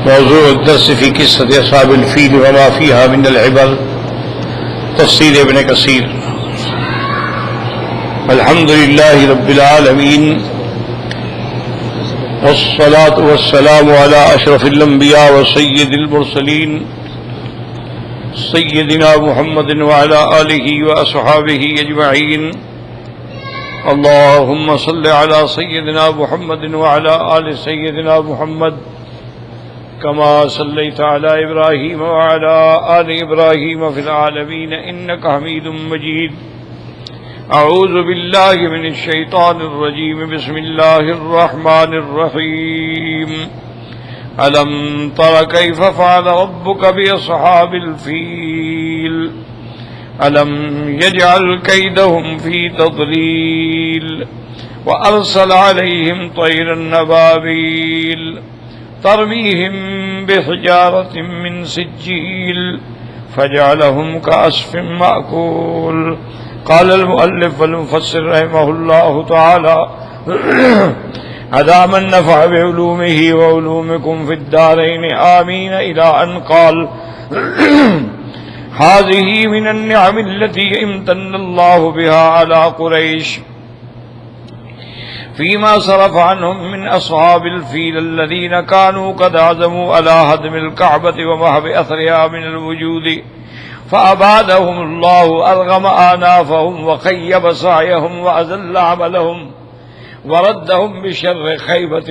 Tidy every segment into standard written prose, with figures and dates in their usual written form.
موضوع الدرس في قصة أصحاب الفيل وما فيها من العبر تفسير ابن كثير. الحمد لله رب العالمين والصلاة والسلام على أشرف الأنبياء وسيد المرسلين سيدنا محمد وعلى آله وأصحابه أجمعين. اللهم صل على سيدنا محمد وعلى آل سيدنا محمد كما صليت على إبراهيم وعلى آل إبراهيم في العالمين إنك حميد مجيد. أعوذ بالله من الشيطان الرجيم. بسم الله الرحمن الرحيم. ألم تر كيف فعل ربك بأصحاب الفيل ألم يجعل كيدهم في تضليل وأرسل عليهم طيرا أبابيل ترميهم بحجارة من سجيل فجعلهم كعصف مأكول. قال المؤلف والمفسر رحمه الله تعالى أدام النفع بعلومه وعلومكم في الدارين آمين، إلى أن قال هذه من النعم التي امتن الله بها على قريش فيما صرف عنهم من أصحاب الفيل الذين كانوا قد عزموا على هدم الكعبة ومحو أثرها من الوجود فأبادهم الله، أرغم آنافهم وخيب سعيهم وأذل عملهم وردهم بشر خیبت.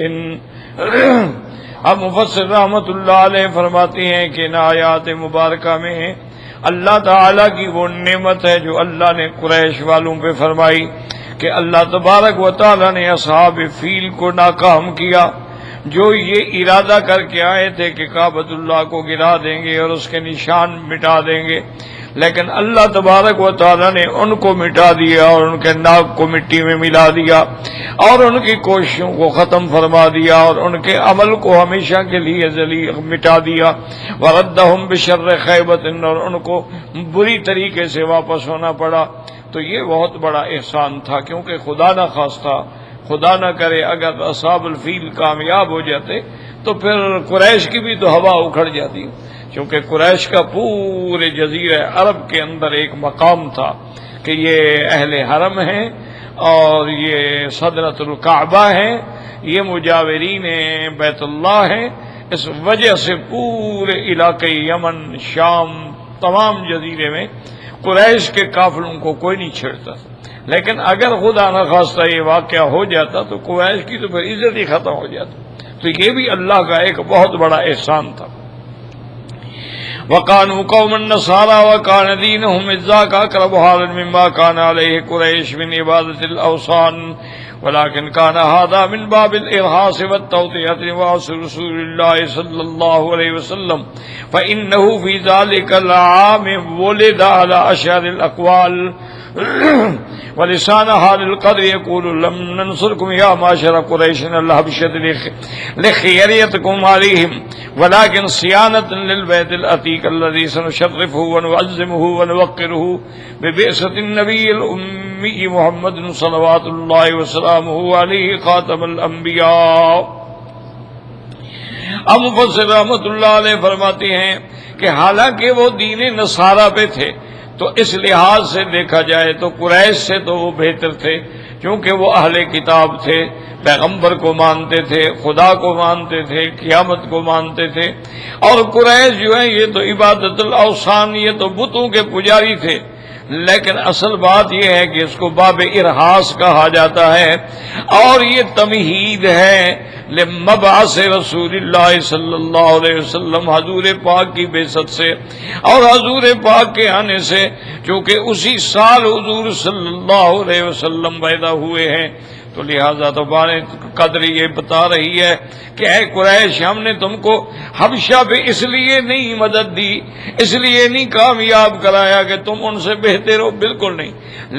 اب مفسر رحمت اللہ علیہ فرماتے ہیں کہ ان آیات مبارکہ میں اللہ تعالیٰ کی وہ نعمت ہے جو اللہ نے قریش والوں پہ فرمائی کہ اللہ تبارک و تعالیٰ نے اصحاب فیل کو ناکام کیا، جو یہ ارادہ کر کے آئے تھے کہ کعبۃ اللہ کو گرا دیں گے اور اس کے نشان مٹا دیں گے، لیکن اللہ تبارک و تعالیٰ نے ان کو مٹا دیا اور ان کے ناک کو مٹی میں ملا دیا اور ان کی کوششوں کو ختم فرما دیا اور ان کے عمل کو ہمیشہ کے لیے ذلیل مٹا دیا. وردہم بشر خیبت، اور ان کو بری طریقے سے واپس ہونا پڑا. تو یہ بہت بڑا احسان تھا، کیونکہ خدا نہ خواستہ، خدا نہ کرے اگر اصحاب الفیل کامیاب ہو جاتے تو پھر قریش کی بھی تو ہوا اکھڑ جاتی، کیونکہ قریش کا پورے جزیرہ عرب کے اندر ایک مقام تھا کہ یہ اہل حرم ہیں اور یہ صدرۃ الکعبہ ہیں، یہ مجاورین بیت اللہ ہیں. اس وجہ سے پورے علاقے یمن، شام، تمام جزیرے میں قریش کے قافلوں کو کوئی نہیں چھیڑتا. لیکن اگر خدا نہ خواستہ یہ واقعہ ہو جاتا تو قریش کی تو پھر عزت ہی ختم ہو جاتی. تو یہ بھی اللہ کا ایک بہت بڑا احسان تھا. وَقَانُوا قَوْمًا نَصَارَىٰ وَكَانَ دِينُهُمْ إِذَّاكَ أَقْرَبُ حَالًا مِّمَّا كَانَ عَلَيْهِ قُرَيْشٌ مِّنْ عِبَادَةِ الْأَوْثَانِ وَلَٰكِنْ كَانَ هَٰذَا مِنْ بَابِ الْإِرْهَاصِ وَالتَّوْطِئَةِ لِوَاصِ رسول الله صلى الله عليه وسلم فإنه في ذلك العام ولد على أشهر الأقوال ولسان حال القدر يقول لم ننصركم يا معشر قريش الحبشة لخيريتكم عليهم ولكن صيانة للبيت العتيق الذي سنشرفه ونعظمه ونوقره ببعثة النبي الأمي محمد صلوات الله وسلامه عليه خاتم الأنبياء. اب مفسر رحمت اللہ علیہ فرماتے ہیں کہ حالانکہ وہ دین نصارہ پہ تھے تو اس لحاظ سے دیکھا جائے تو قریش سے تو وہ بہتر تھے، کیونکہ وہ اہل کتاب تھے، پیغمبر کو مانتے تھے، خدا کو مانتے تھے، قیامت کو مانتے تھے. اور قریش جو ہے یہ تو عبادت الاوثان، یہ تو بتوں کے پجاری تھے. لیکن اصل بات یہ ہے کہ اس کو باب ارہاس کہا جاتا ہے اور یہ تمہید ہے لمبعث رسول اللہ صلی اللہ علیہ وسلم، حضور پاک کی بعثت سے اور حضور پاک کے آنے سے، چونکہ اسی سال حضور صلی اللہ علیہ وسلم پیدا ہوئے ہیں. تو لہذا تو بارے قدر یہ بتا رہی ہے کہ اے قریش، ہم نے تم کو حبشہ پہ اس لیے نہیں مدد دی، اس لیے نہیں کامیاب کرایا کہ تم ان سے بہتر ہو، بالکل نہیں.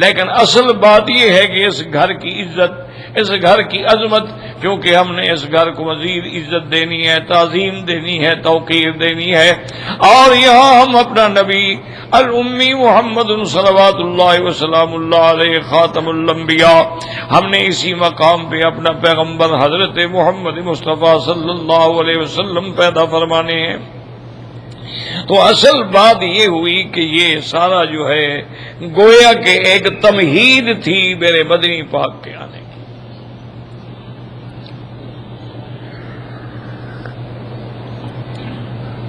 لیکن اصل بات یہ ہے کہ اس گھر کی عزت، اس گھر کی عظمت، کیونکہ ہم نے اس گھر کو مزید عزت دینی ہے، تعظیم دینی ہے، توقیر دینی ہے. اور یہاں ہم اپنا نبی الامی محمد صلوات اللہ وسلام اللہ علیہ خاتم الانبیاء، ہم نے اس اسی مقام پہ اپنا پیغمبر حضرت محمد مصطفیٰ صلی اللہ علیہ وسلم پیدا فرمانے ہیں۔ تو اصل بات یہ ہوئی کہ یہ سارا جو ہے گویا کہ ایک تمہید تھی میرے مدنی پاک کے آنے کی۔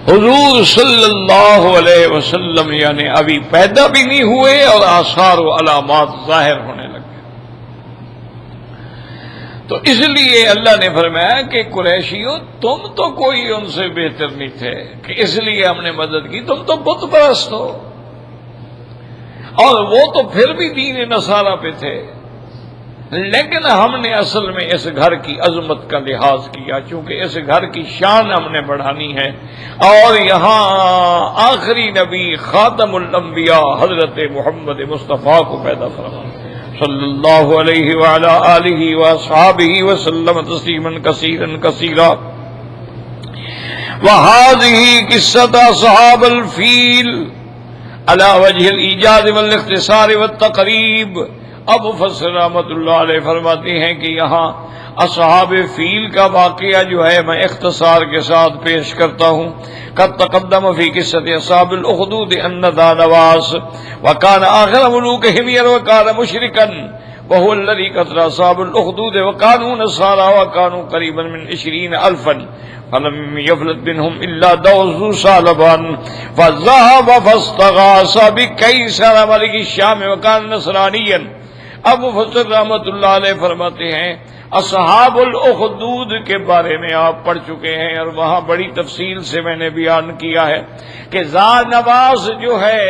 حضور صلی اللہ علیہ وسلم یعنی ابھی پیدا بھی نہیں ہوئے اور آثار و علامات ظاہر ہونے لگے۔ تو اس لیے اللہ نے فرمایا کہ قریشیوں تم تو کوئی ان سے بہتر نہیں تھے کہ اس لیے ہم نے مدد کی، تم تو بت پرست ہو، اور وہ تو پھر بھی دین نصارہ پہ تھے، لیکن ہم نے اصل میں اس گھر کی عظمت کا لحاظ کیا، چونکہ اس گھر کی شان ہم نے بڑھانی ہے، اور یہاں آخری نبی خاتم الانبیاء حضرت محمد مصطفیٰ کو پیدا فرمایا صلی اللہ علیہ وعلی آلہ واصحابہ وسلم تسلیما کثیرا کثیرا۔ وهذه قصة أصحاب الفیل على وجه الإيجاز والاختصار والتقریب۔ اب مفسر رحمۃ اللہ علیہ فرماتے ہیں کہ یہاں اصحاب فیل کا واقعہ جو ہے میں اختصار کے ساتھ پیش کرتا ہوں۔ قد تقدم فی قصۃ اصحاب الاخدود ان ذا نواس وكان آخر ملوک حمیر وكان مشركا وهو الذي قتل اصحاب الاخدود وكانوا نصارى وكانوا قريبا من 20,000 فلم يفلت منهم الا دوز صالبان فذهب فاستغاث بقيصر ملك الشام وكان نصرانيا۔ اب مفسر رحمۃ اللہ علیہ فرماتے ہیں اصحاب الاخدود کے بارے میں آپ پڑھ چکے ہیں، اور وہاں بڑی تفصیل سے میں نے بیان کیا ہے کہ ذا نواس جو ہے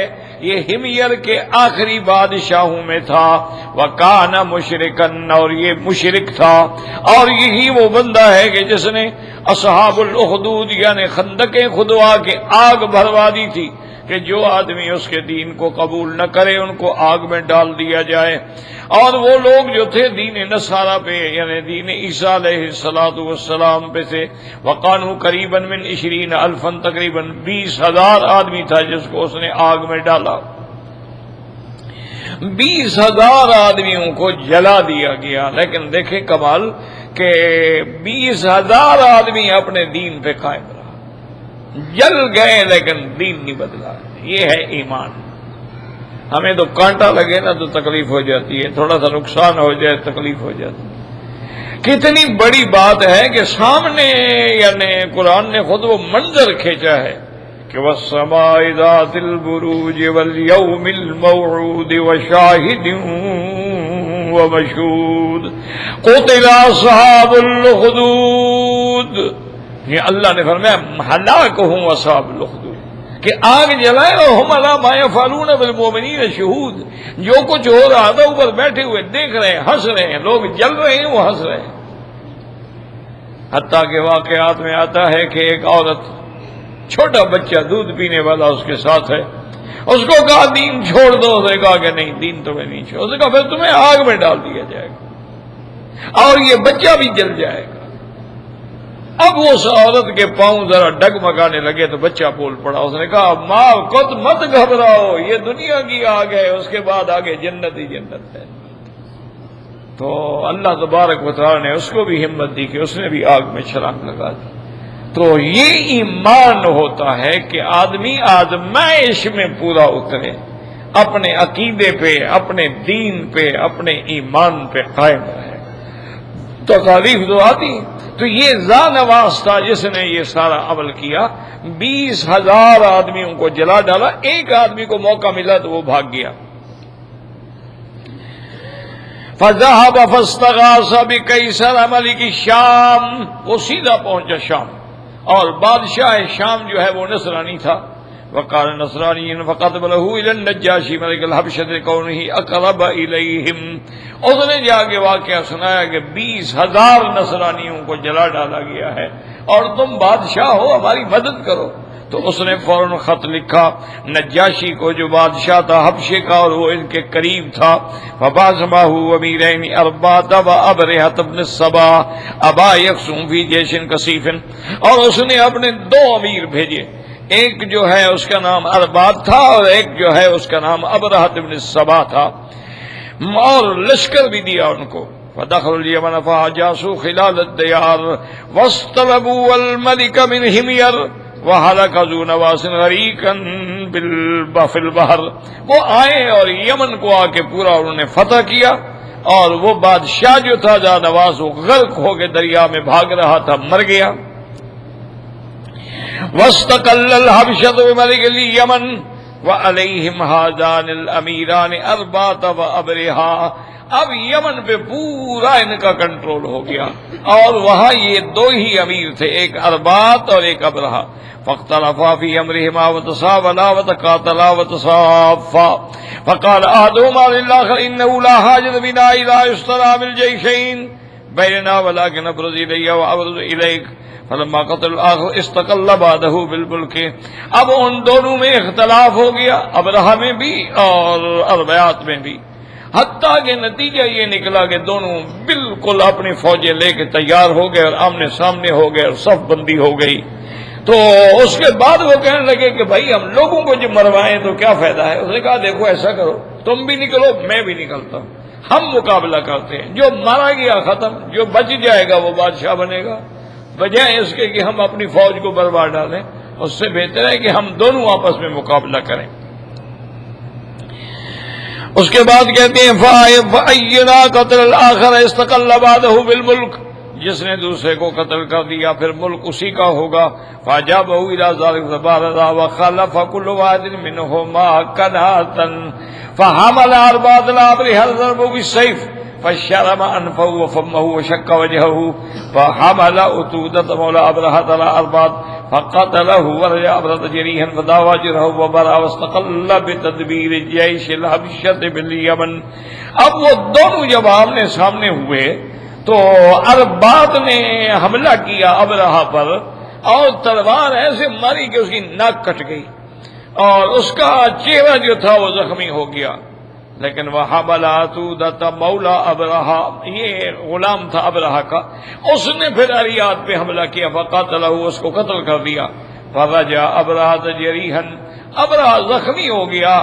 یہ حمیر کے آخری بادشاہوں میں تھا، وکان مشرکن، اور یہ مشرک تھا، اور یہی وہ بندہ ہے کہ جس نے اصحاب الاخدود یعنی خندقیں کھدوا کے آگ بھروا دی تھی کہ جو آدمی اس کے دین کو قبول نہ کرے ان کو آگ میں ڈال دیا جائے۔ اور وہ لوگ جو تھے دین نصارہ پہ یعنی دین عیسیٰ علیہ السلام پہ تھے، وقانو قریبا من 20,000 تقریباً 20,000 آدمی تھا جس کو اس نے آگ میں ڈالا۔ 20,000 آدمیوں کو جلا دیا گیا، لیکن دیکھیں کمال کہ 20,000 آدمی اپنے دین پہ قائم رہا، جل گئے لیکن دین نہیں بدلا۔ یہ ہے ایمان۔ ہمیں تو کانٹا لگے نا تو تکلیف ہو جاتی ہے، تھوڑا سا نقصان ہو جائے تکلیف ہو جاتی ہے۔ کتنی بڑی بات ہے کہ سامنے یعنی قرآن نے خود وہ منظر کھینچا ہے کہ وَالسَّمَاءِ ذَاتِ الْبُرُوجِ وَالْيَوْمِ الْمَوْعُودِ وَشَاهِدٍ وَمَشْهُودٍ قُتِلَ أَصْحَابُ الْأُخْدُودِ۔ یہ اللہ نے فرمایا ہلاک ہوں اصحاب الاخدود کہ آگ جلائے، اور ہم علی ما یفعلون بالمؤمنین شہود، جو کچھ ہو رہا تھا اوپر بیٹھے ہوئے دیکھ رہے ہیں، ہنس رہے ہیں، لوگ جل رہے ہیں وہ ہنس رہے ہیں۔ حتیٰ کہ واقعات میں آتا ہے کہ ایک عورت چھوٹا بچہ دودھ پینے والا اس کے ساتھ ہے، اس کو کہا دین چھوڑ دو، اس نے کہا کہ نہیں دین تمہیں نہیں چھوڑ، اس نے کہا پھر تمہیں آگ میں ڈال دیا جائے گا اور یہ بچہ بھی جل جائے گا۔ اب اس عورت کے پاؤں ذرا ڈگمگانے لگے تو بچہ بول پڑا، اس نے کہا ماں خود مت گھبراؤ، یہ دنیا کی آگ ہے، اس کے بعد آگے جنت ہی جنت ہے۔ تو اللہ تبارک و تعالی نے اس کو بھی ہمت دی کہ اس نے بھی آگ میں چھلانگ لگا دی۔ تو یہ ایمان ہوتا ہے کہ آدمی آزمائش میں پورا اترے، اپنے عقیدے پہ، اپنے دین پہ، اپنے ایمان پہ قائم رہے تو تعریف تو آتی۔ تو یہ ذا نواس تھا جس نے یہ سارا عمل کیا، 20,000 آدمیوں کو جلا ڈالا، ایک آدمی کو موقع ملا تو وہ بھاگ گیا۔ فذهب فاستغاث بقیصر ملک الشام، وہ سیدھا پہنچا شام، اور بادشاہ شام جو ہے وہ نصرانی تھا، وقال نصرانی فقتبله الى النجاشی ملک الحبشۃ لكونه اقرب الیہم۔ اس نے جا کے واقعہ سنایا کہ 20,000 نصرانیوں کو جلا ڈالا گیا ہے اور تم بادشاہ ہو، ہماری مدد کرو۔ تو اس نے فوراً خط لکھا نجاشی کو جو بادشاہ تھا حبشے کا اور وہ ان کے قریب تھا، فبعث معه اميرين اربعة وابرهة بن الصبا ابا يقسم في جيش كثيف، اور اس نے اپنے 2 امیر بھیجے، ایک جو ہے اس کا نام ارباد تھا اور ایک جو ہے اس کا نام ابرہۃ بن الصبا تھا، اور لشکر بھی دیا ان کو، فدخلوا اليمن فجاسوا خلال الديار واستلبوا الملك من حمير وهلك ذو نواس غريقا في البحر. وہ آئے اور یمن کو آ کے پورا انہوں نے فتح کیا، اور وہ بادشاہ جو تھا ذو نواس وہ غرق ہو کے دریا میں بھاگ رہا تھا، مر گیا. واستقل الحبشة بملك اليمن وعليهم هذان الأميران أرباط وأبرهة. اب یمن پہ پورا ان کا کنٹرول ہو گیا، اور وہاں یہ دو ہی امیر تھے، ایک اربات اور ایک ابرہہ. فاختلفا في امرهما وتساولا وتقاتلا وتصافا فقال احدهما للآخر انه لا حاجة بنا الى يشترى بالجيشين بيننا ولكن ابرز الي وابرز اليك. فلما قتل الاخر استقل بعده بالملك. اب ان دونوں میں اختلاف ہو گیا، ابرہہ میں بھی اور اربیات میں بھی، حتیٰ کہ نتیجہ یہ نکلا کہ دونوں بالکل اپنی فوجیں لے کے تیار ہو گئے اور آمنے سامنے ہو گئے اور صف بندی ہو گئی. تو اس کے بعد وہ کہنے لگے کہ بھائی ہم لوگوں کو جب مروائیں تو کیا فائدہ ہے. اس نے کہا دیکھو ایسا کرو، تم بھی نکلو میں بھی نکلتا ہوں، ہم مقابلہ کرتے ہیں، جو مارا گیا ختم، جو بچ جائے گا وہ بادشاہ بنے گا. بجائے اس کے کہ ہم اپنی فوج کو برباد ڈالیں، اس سے بہتر ہے کہ ہم دونوں آپس میں مقابلہ کریں. اس کے بعد کہتے ہیں فَأَيُّنَا قَتَلَ الْآخَرَ اسْتَقَلَّ بَعْدَهُ بِالْمُلْكِ. جس نے دوسرے کو قتل کر دیا پھر ملک اسی کا ہوگا. فَأَجَابَهُ إِلَىٰ ذَلِكَ فَبَارَزَا وَخَلَفَ كُلُّ وَاحِدٍ مِّنْهُمَا كَنَاةً فَحَمَلَ أَرْبَاطَ الْأَبْرِحَةَ ضَرَبَهُ بِالسَّيْفِ فَشَرَمَ أَنفَهُ وَفَمَّهُ وَشَقَّ وَجْهَهُ فَحَمَلَ أُتُودَةَ مَوْلَى أَبْرَحَةَ عَلَىٰ أَرْبَاطٍ فقتله ورجع أبرة جريحا فداوى جرحه وبرأ واستقل بتدبير جيش الحبشة باليمن. اب وہ دونوں جب آمنے سامنے ہوئے تو ارباط نے حملہ کیا ابرہہ پر، اور تلوار ایسے ماری کہ اس کی ناک کٹ گئی اور اس کا چہرہ جو تھا وہ زخمی ہو گیا. لیکن وہ حمل عتودۃ مولا ابرہہ، یہ غلام تھا ابرہہ کا، اس نے پھر اریات پہ حملہ کیا فقاتلہ، اس کو قتل کر دیا. فرجع ابرہۃ جریحا، ابرہہ زخمی ہو گیا،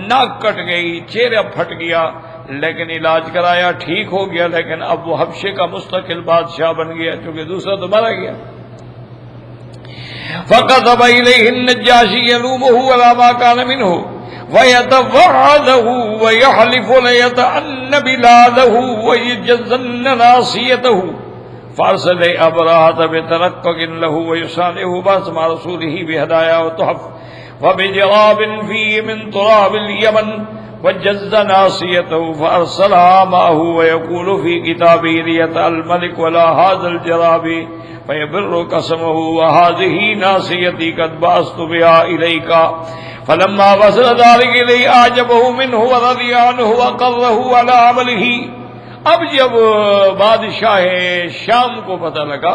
ناک کٹ گئی، چہرہ پھٹ گیا، لیکن علاج کرایا ٹھیک ہو گیا. لیکن اب وہ حبشے کا مستقل بادشاہ بن گیا کیونکہ دوسرا تو مارا گیا. فكتب إليه النجاشي يلومه على ما كان منه ويتوعده ويحلف ليطأن بلاده ويجزن ناصيته. فأرسل أبرهة بترقق له ويصالحه بأس مع رسوله بهدايا وتحف وبجراب فيه من تراب اليمن وجز ناصيته فأرسلها معه ويقول في كتابه ليطأ الملك ولا هذا الجراب فيبر قسمه وهذه ناصيتي قد بعثت بها إليك. فلما وصل ذلك إليه أعجبه منه ورضي عنه وقره على عمله. اب جب بادشاہ شام کو پتہ لگا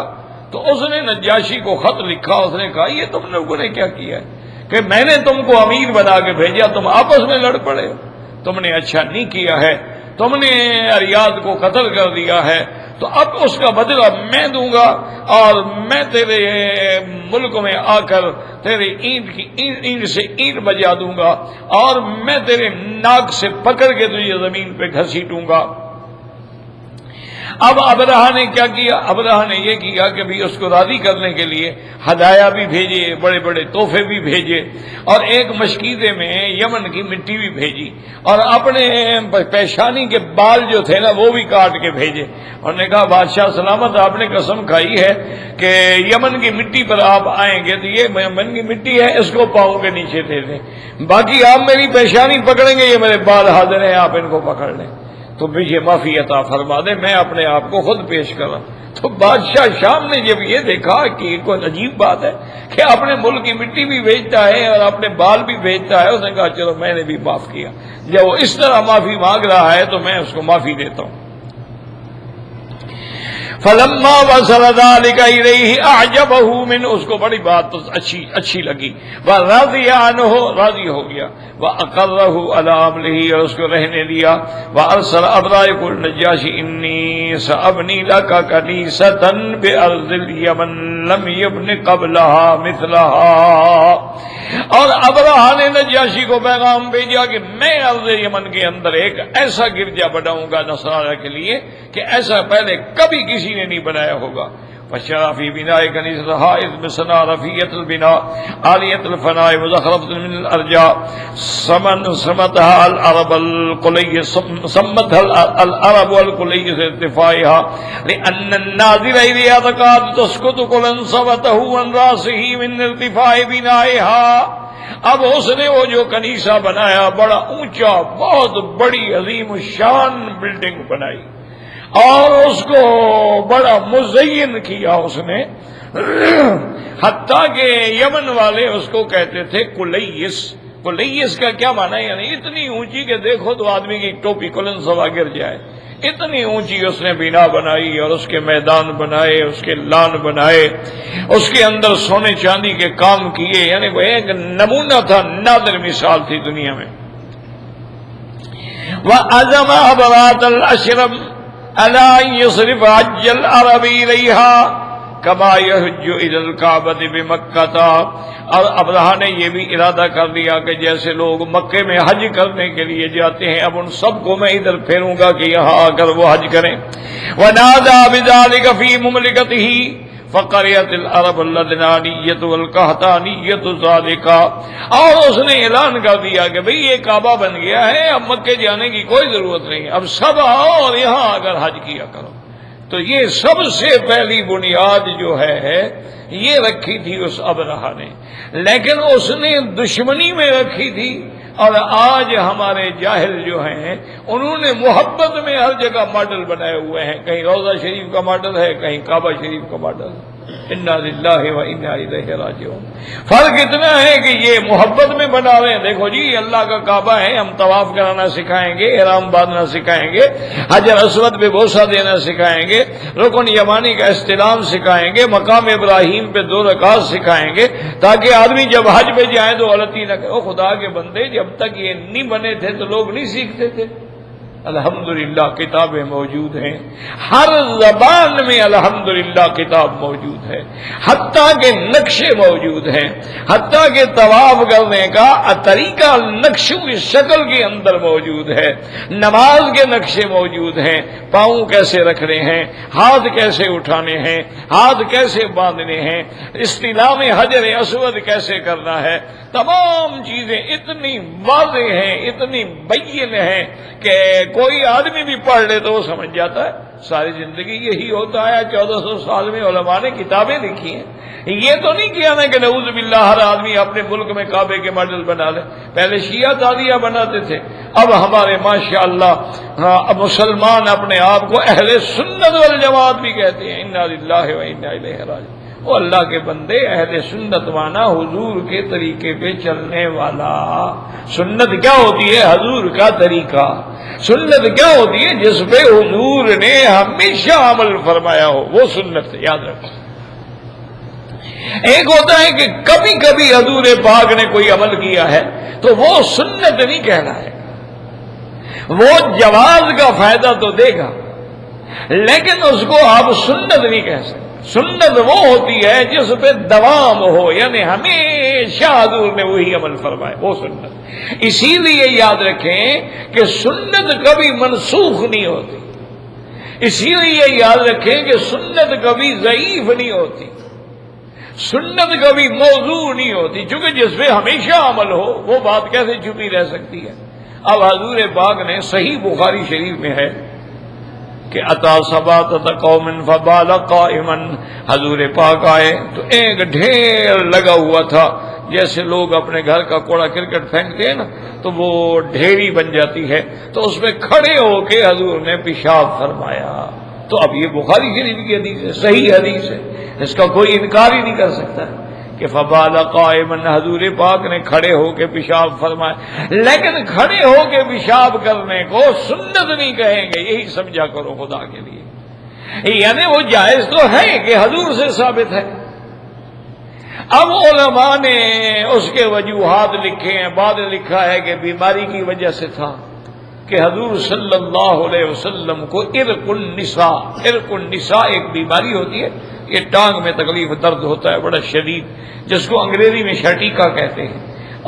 تو اس نے نجاشی کو خط لکھا، اس نے کہا یہ تم لوگوں نے کیا کیا ہے کہ میں نے تم کو امیر بنا کے بھیجا، تم آپس میں لڑ پڑے، تم نے اچھا نہیں کیا ہے، تم نے اریاد کو قتل کر دیا ہے، تو اب اس کا بدلہ میں دوں گا، اور میں تیرے ملک میں آ کر تیرے اینٹ سے اینٹ بجا دوں گا، اور میں تیرے ناک سے پکڑ کے تجھے زمین پہ گھسیٹوں گا. اب ابرہہ نے کیا کیا؟ ابرہہ نے یہ کیا کہ بھی اس کو راضی کرنے کے لیے ہدایہ بھی بھیجے، بڑے بڑے تحفے بھی بھیجے، اور ایک مشکیزے میں یمن کی مٹی بھی بھیجی، اور اپنے پیشانی کے بال جو تھے نا وہ بھی کاٹ کے بھیجے. اور نے کہا بادشاہ سلامت، آپ نے قسم کھائی ہے کہ یمن کی مٹی پر آپ آئیں گے تو یہ یمن کی مٹی ہے، اس کو پاؤں کے نیچے دے دیں، باقی آپ میری پیشانی پکڑیں گے، یہ میرے بال حاضر ہیں، آپ ان کو پکڑ لیں تو مجھے معافی عطا فرما دیں، میں اپنے آپ کو خود پیش کرا. تو بادشاہ شام نے جب یہ دیکھا کہ کوئی عجیب بات ہے کہ اپنے ملک کی مٹی بھی بھیجتا ہے اور اپنے بال بھی بھیجتا ہے، اس نے کہا چلو میں نے بھی معاف کیا، جب وہ اس طرح معافی مانگ رہا ہے تو میں اس کو معافی دیتا ہوں. فلما وصل ذلك الیہ اعجبہ من، اس کو بڑی بات اچھی لگی، ورضی عنہ، راضی ہو گیا، واقرہ علی عملہ، اور اس کو رہنے دیا، وارسل ابرائق النجاشی انی سابنی لک کنیسۃ بارض الیمن لم یبن قبلها مثلها، اور ابراہ نے نجاشی کو پیغام بھیجا کہ میں ارض یمن کے اندر ایک ایسا گرجا بناؤں گا نصارہ کے لیے کہ ایسا پہلے کبھی کسی نے نہیں بنایا ہوگا۔ فشرع فی بناء کنیسۃ حائض بسنا رفیعۃ البناء عالیۃ الفناء مزخرفۃ من الارجاء سمتها العرب والقلیس ارتفاعها لأن الناظر الیہا تکاد تسقط قلنسوته عن راسه من ارتفاع بنائها۔ اب اس نے وہ جو کنیسہ بنایا بڑا اونچا، بہت بڑی عظیم الشان بلڈنگ بنائی، اور اس کو بڑا مزین کیا اس نے، حتیٰ کہ یمن والے اس کو کہتے تھے کلیس۔ کلیس کا کیا معنی ہے؟ یعنی اتنی اونچی کہ دیکھو تو آدمی کی ٹوپی کلن سوا گر جائے، اتنی اونچی اس نے بنا بنائی، اور اس کے میدان بنائے، اس کے لان بنائے، اس کے اندر سونے چاندی کے کام کیے، یعنی وہ ایک نمونہ تھا، نادر مثال تھی دنیا میں۔ وَعَزَمَ أَبْرَاةَ الْأَشْرَمِ عَلَىٰ أَن يُصْرِفَ حَجَّ الْعَرَبِ إِلَيْهَا كَمَا يَحُجُّ إِلَى الْكَعْبَةِ بِمَكَّةَ، اور ابرہہ نے یہ بھی ارادہ کر لیا کہ جیسے لوگ مکے میں حج کرنے کے لیے جاتے ہیں، اب ان سب کو میں ادھر پھیروں گا کہ یہاں آ کر وہ حج کریں۔ وَنَادَىٰ بِذَٰلِكَ فِي مُمْلِكَتِهِ فقریت العرب اللدنانیت والقحطانیت ذالک، اور اس نے اعلان کر دیا کہ بھئی یہ کعبہ بن گیا ہے، اب مکے جانے کی کوئی ضرورت نہیں، اب سب آؤ اور یہاں آ کر حج کیا کرو۔ تو یہ سب سے پہلی بنیاد جو ہے یہ رکھی تھی اس ابرہہ نے، لیکن اس نے دشمنی میں رکھی تھی۔ اور آج ہمارے جاہل جو ہیں انہوں نے محبت میں ہر جگہ ماڈل بنائے ہوئے ہیں، کہیں روضہ شریف کا ماڈل ہے، کہیں کعبہ شریف کا ماڈل ہے۔ انا للہ و انا الیہ راجعون۔ فرق اتنا ہے کہ یہ محبت میں بنا رہے ہیں، دیکھو جی اللہ کا کعبہ ہے، ہم طواف کرانا سکھائیں گے، احرام باندھنا سکھائیں گے، حجر اسود پہ بوسہ دینا سکھائیں گے، رکن یمانی کا استلام سکھائیں گے، مقام ابراہیم پہ 2 رکعت سکھائیں گے، تاکہ آدمی جب حج پہ جائیں تو غلطی نہ کرے۔ او خدا کے بندے، جب تک یہ نہیں بنے تھے تو لوگ نہیں سیکھتے تھے۔ الحمدللہ کتابیں موجود ہیں، ہر زبان میں الحمدللہ کتاب موجود ہے، حتیٰ کہ نقشے موجود ہیں، حتیٰ کہ طواف کرنے کا طریقہ نقشوں کی شکل کے اندر موجود ہے، نماز کے نقشے موجود ہیں، پاؤں کیسے رکھنے ہیں، ہاتھ کیسے اٹھانے ہیں، ہاتھ کیسے باندھنے ہیں، استلام حجر اسود کیسے کرنا ہے، تمام چیزیں اتنی واضح ہیں، اتنی بین ہیں کہ کوئی آدمی بھی پڑھ لے تو وہ سمجھ جاتا ہے۔ ساری زندگی یہی ہوتا ہے، 1400 سال میں علماء نے کتابیں لکھی ہیں۔ یہ تو نہیں کیا نا کہ نعوذ باللہ ہر آدمی اپنے ملک میں کعبے کے ماڈل بنا لے، پہلے شیعہ تاریہ بناتے تھے، اب ہمارے ماشاءاللہ مسلمان اپنے آپ کو اہل سنت والجماعت بھی کہتے ہیں۔ انا للہ و انا الیہ راجعون۔ وہ اللہ کے بندے، اہل سنت مانا حضور کے طریقے پہ چلنے والا۔ سنت کیا ہوتی ہے؟ حضور کا طریقہ۔ سنت کیا ہوتی ہے؟ جس پہ حضور نے ہمیشہ عمل فرمایا ہو، وہ سنت ہے، یاد رکھو۔ ایک ہوتا ہے کہ کبھی کبھی حضور پاک نے کوئی عمل کیا ہے تو وہ سنت نہیں کہنا ہے، وہ جواز کا فائدہ تو دے گا، لیکن اس کو آپ سنت نہیں کہہ سکتے۔ سنت وہ ہوتی ہے جس پہ دوام ہو، یعنی ہمیشہ حضور نے وہی عمل فرمائے، وہ سنت۔ اسی لیے یاد رکھیں کہ سنت کبھی منسوخ نہیں ہوتی، اسی لیے یاد رکھیں کہ سنت کبھی ضعیف نہیں ہوتی، سنت کبھی موضوع نہیں ہوتی، چونکہ جس پہ ہمیشہ عمل ہو وہ بات کیسے چھپی رہ سکتی ہے۔ اب حضور پاک نے صحیح بخاری شریف میں ہے کہ اتا سباتۃ قوم فبال قائما، حضور پاک آئے تو ایک ڈھیر لگا ہوا تھا، جیسے لوگ اپنے گھر کا کوڑا کرکٹ پھینکتے ہیں نا تو وہ ڈھیری بن جاتی ہے، تو اس میں کھڑے ہو کے حضور نے پیشاب فرمایا۔ تو اب یہ بخاری شریف کی حدیث ہے، صحیح حدیث ہے، اس کا کوئی انکار ہی نہیں کر سکتا کہ فبال قائما، حضور پاک نے کھڑے ہو کے پیشاب فرمایا۔ لیکن کھڑے ہو کے پیشاب کرنے کو سنت نہیں کہیں گے، یہی سمجھا کرو خدا کے لیے۔ یعنی وہ جائز تو ہے کہ حضور سے ثابت ہے. اب علماء نے اس کے وجوہات لکھے ہیں. بعد لکھا ہے کہ بیماری کی وجہ سے تھا کہ حضور صلی اللہ علیہ وسلم کو عرق النساء ایک بیماری ہوتی ہے، یہ ٹانگ میں تکلیف درد ہوتا ہے بڑا شدید، جس کو انگریزی میں شٹیکا کہتے ہیں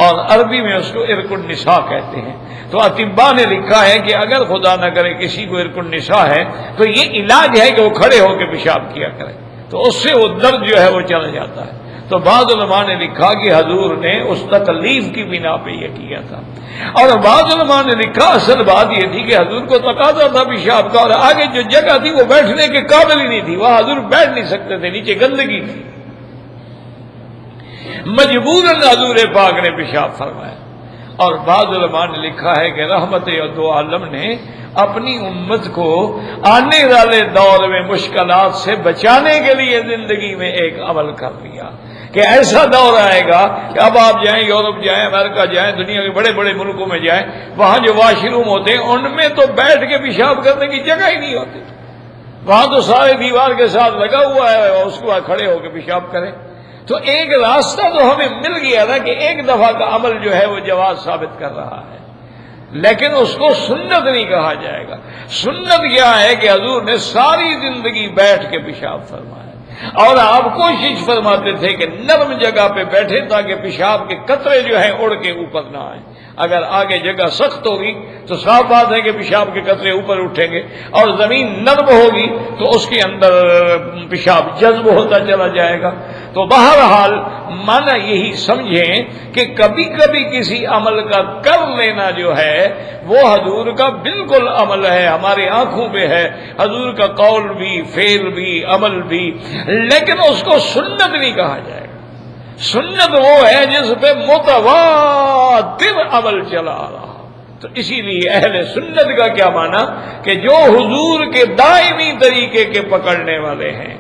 اور عربی میں اس کو عرق النساء کہتے ہیں. تو اطباء نے لکھا ہے کہ اگر خدا نہ کرے کسی کو عرق النساء ہے تو یہ علاج ہے کہ وہ کھڑے ہو کے پیشاب کیا کرے، تو اس سے وہ درد جو ہے وہ چلا جاتا ہے. تو بعض علماء نے لکھا کہ حضور نے اس تکلیف کی بنا پہ یہ کیا تھا، اور بعض علماء نے لکھا اصل بات یہ تھی کہ حضور کو تقاضا تھا پیشاب کا، اور آگے جو جگہ تھی وہ بیٹھنے کے قابل ہی نہیں تھی، وہاں حضور بیٹھ نہیں سکتے تھے، نیچے گندگی تھی، مجبوراً حضور پاک نے پیشاب فرمایا. اور بعض علماء نے لکھا ہے کہ رحمت دو عالم نے اپنی امت کو آنے والے دور میں مشکلات سے بچانے کے لیے زندگی میں ایک عمل کر لیا کہ ایسا دور آئے گا کہ اب آپ جائیں یورپ جائیں، امریکہ جائیں، دنیا کے بڑے بڑے ملکوں میں جائیں، وہاں جو واش روم ہوتے ہیں ان میں تو بیٹھ کے پیشاب کرنے کی جگہ ہی نہیں ہوتی، وہاں تو سارے دیوار کے ساتھ لگا ہوا ہے اور اس کے بعد کھڑے ہو کے پیشاب کریں. تو ایک راستہ تو ہمیں مل گیا تھا کہ ایک دفعہ کا عمل جو ہے وہ جواز ثابت کر رہا ہے، لیکن اس کو سنت نہیں کہا جائے گا. سنت کیا ہے کہ حضور نے ساری زندگی بیٹھ کے پیشاب فرمایا، اور آپ کوشش فرماتے تھے کہ نرم جگہ پہ بیٹھے تاکہ پیشاب کے قطرے جو ہیں اڑ کے اوپر نہ آئیں. اگر آگے جگہ سخت ہوگی تو صاف بات ہے کہ پیشاب کے قطرے اوپر اٹھیں گے، اور زمین نرم ہوگی تو اس کے اندر پیشاب جذب ہوتا چلا جائے گا. تو بہرحال مانا یہی سمجھیں کہ کبھی کبھی کسی عمل کا کر لینا جو ہے وہ حضور کا بالکل عمل ہے، ہماری آنکھوں پہ ہے، حضور کا قول بھی، فعل بھی، عمل بھی، لیکن اس کو سنت نہیں کہا جائے گا. سنت وہ ہے جس پہ متواتر عمل چلا آ رہا. تو اسی لیے اہل سنت کا کیا معنی کہ جو حضور کے دائمی طریقے کے پکڑنے والے ہیں،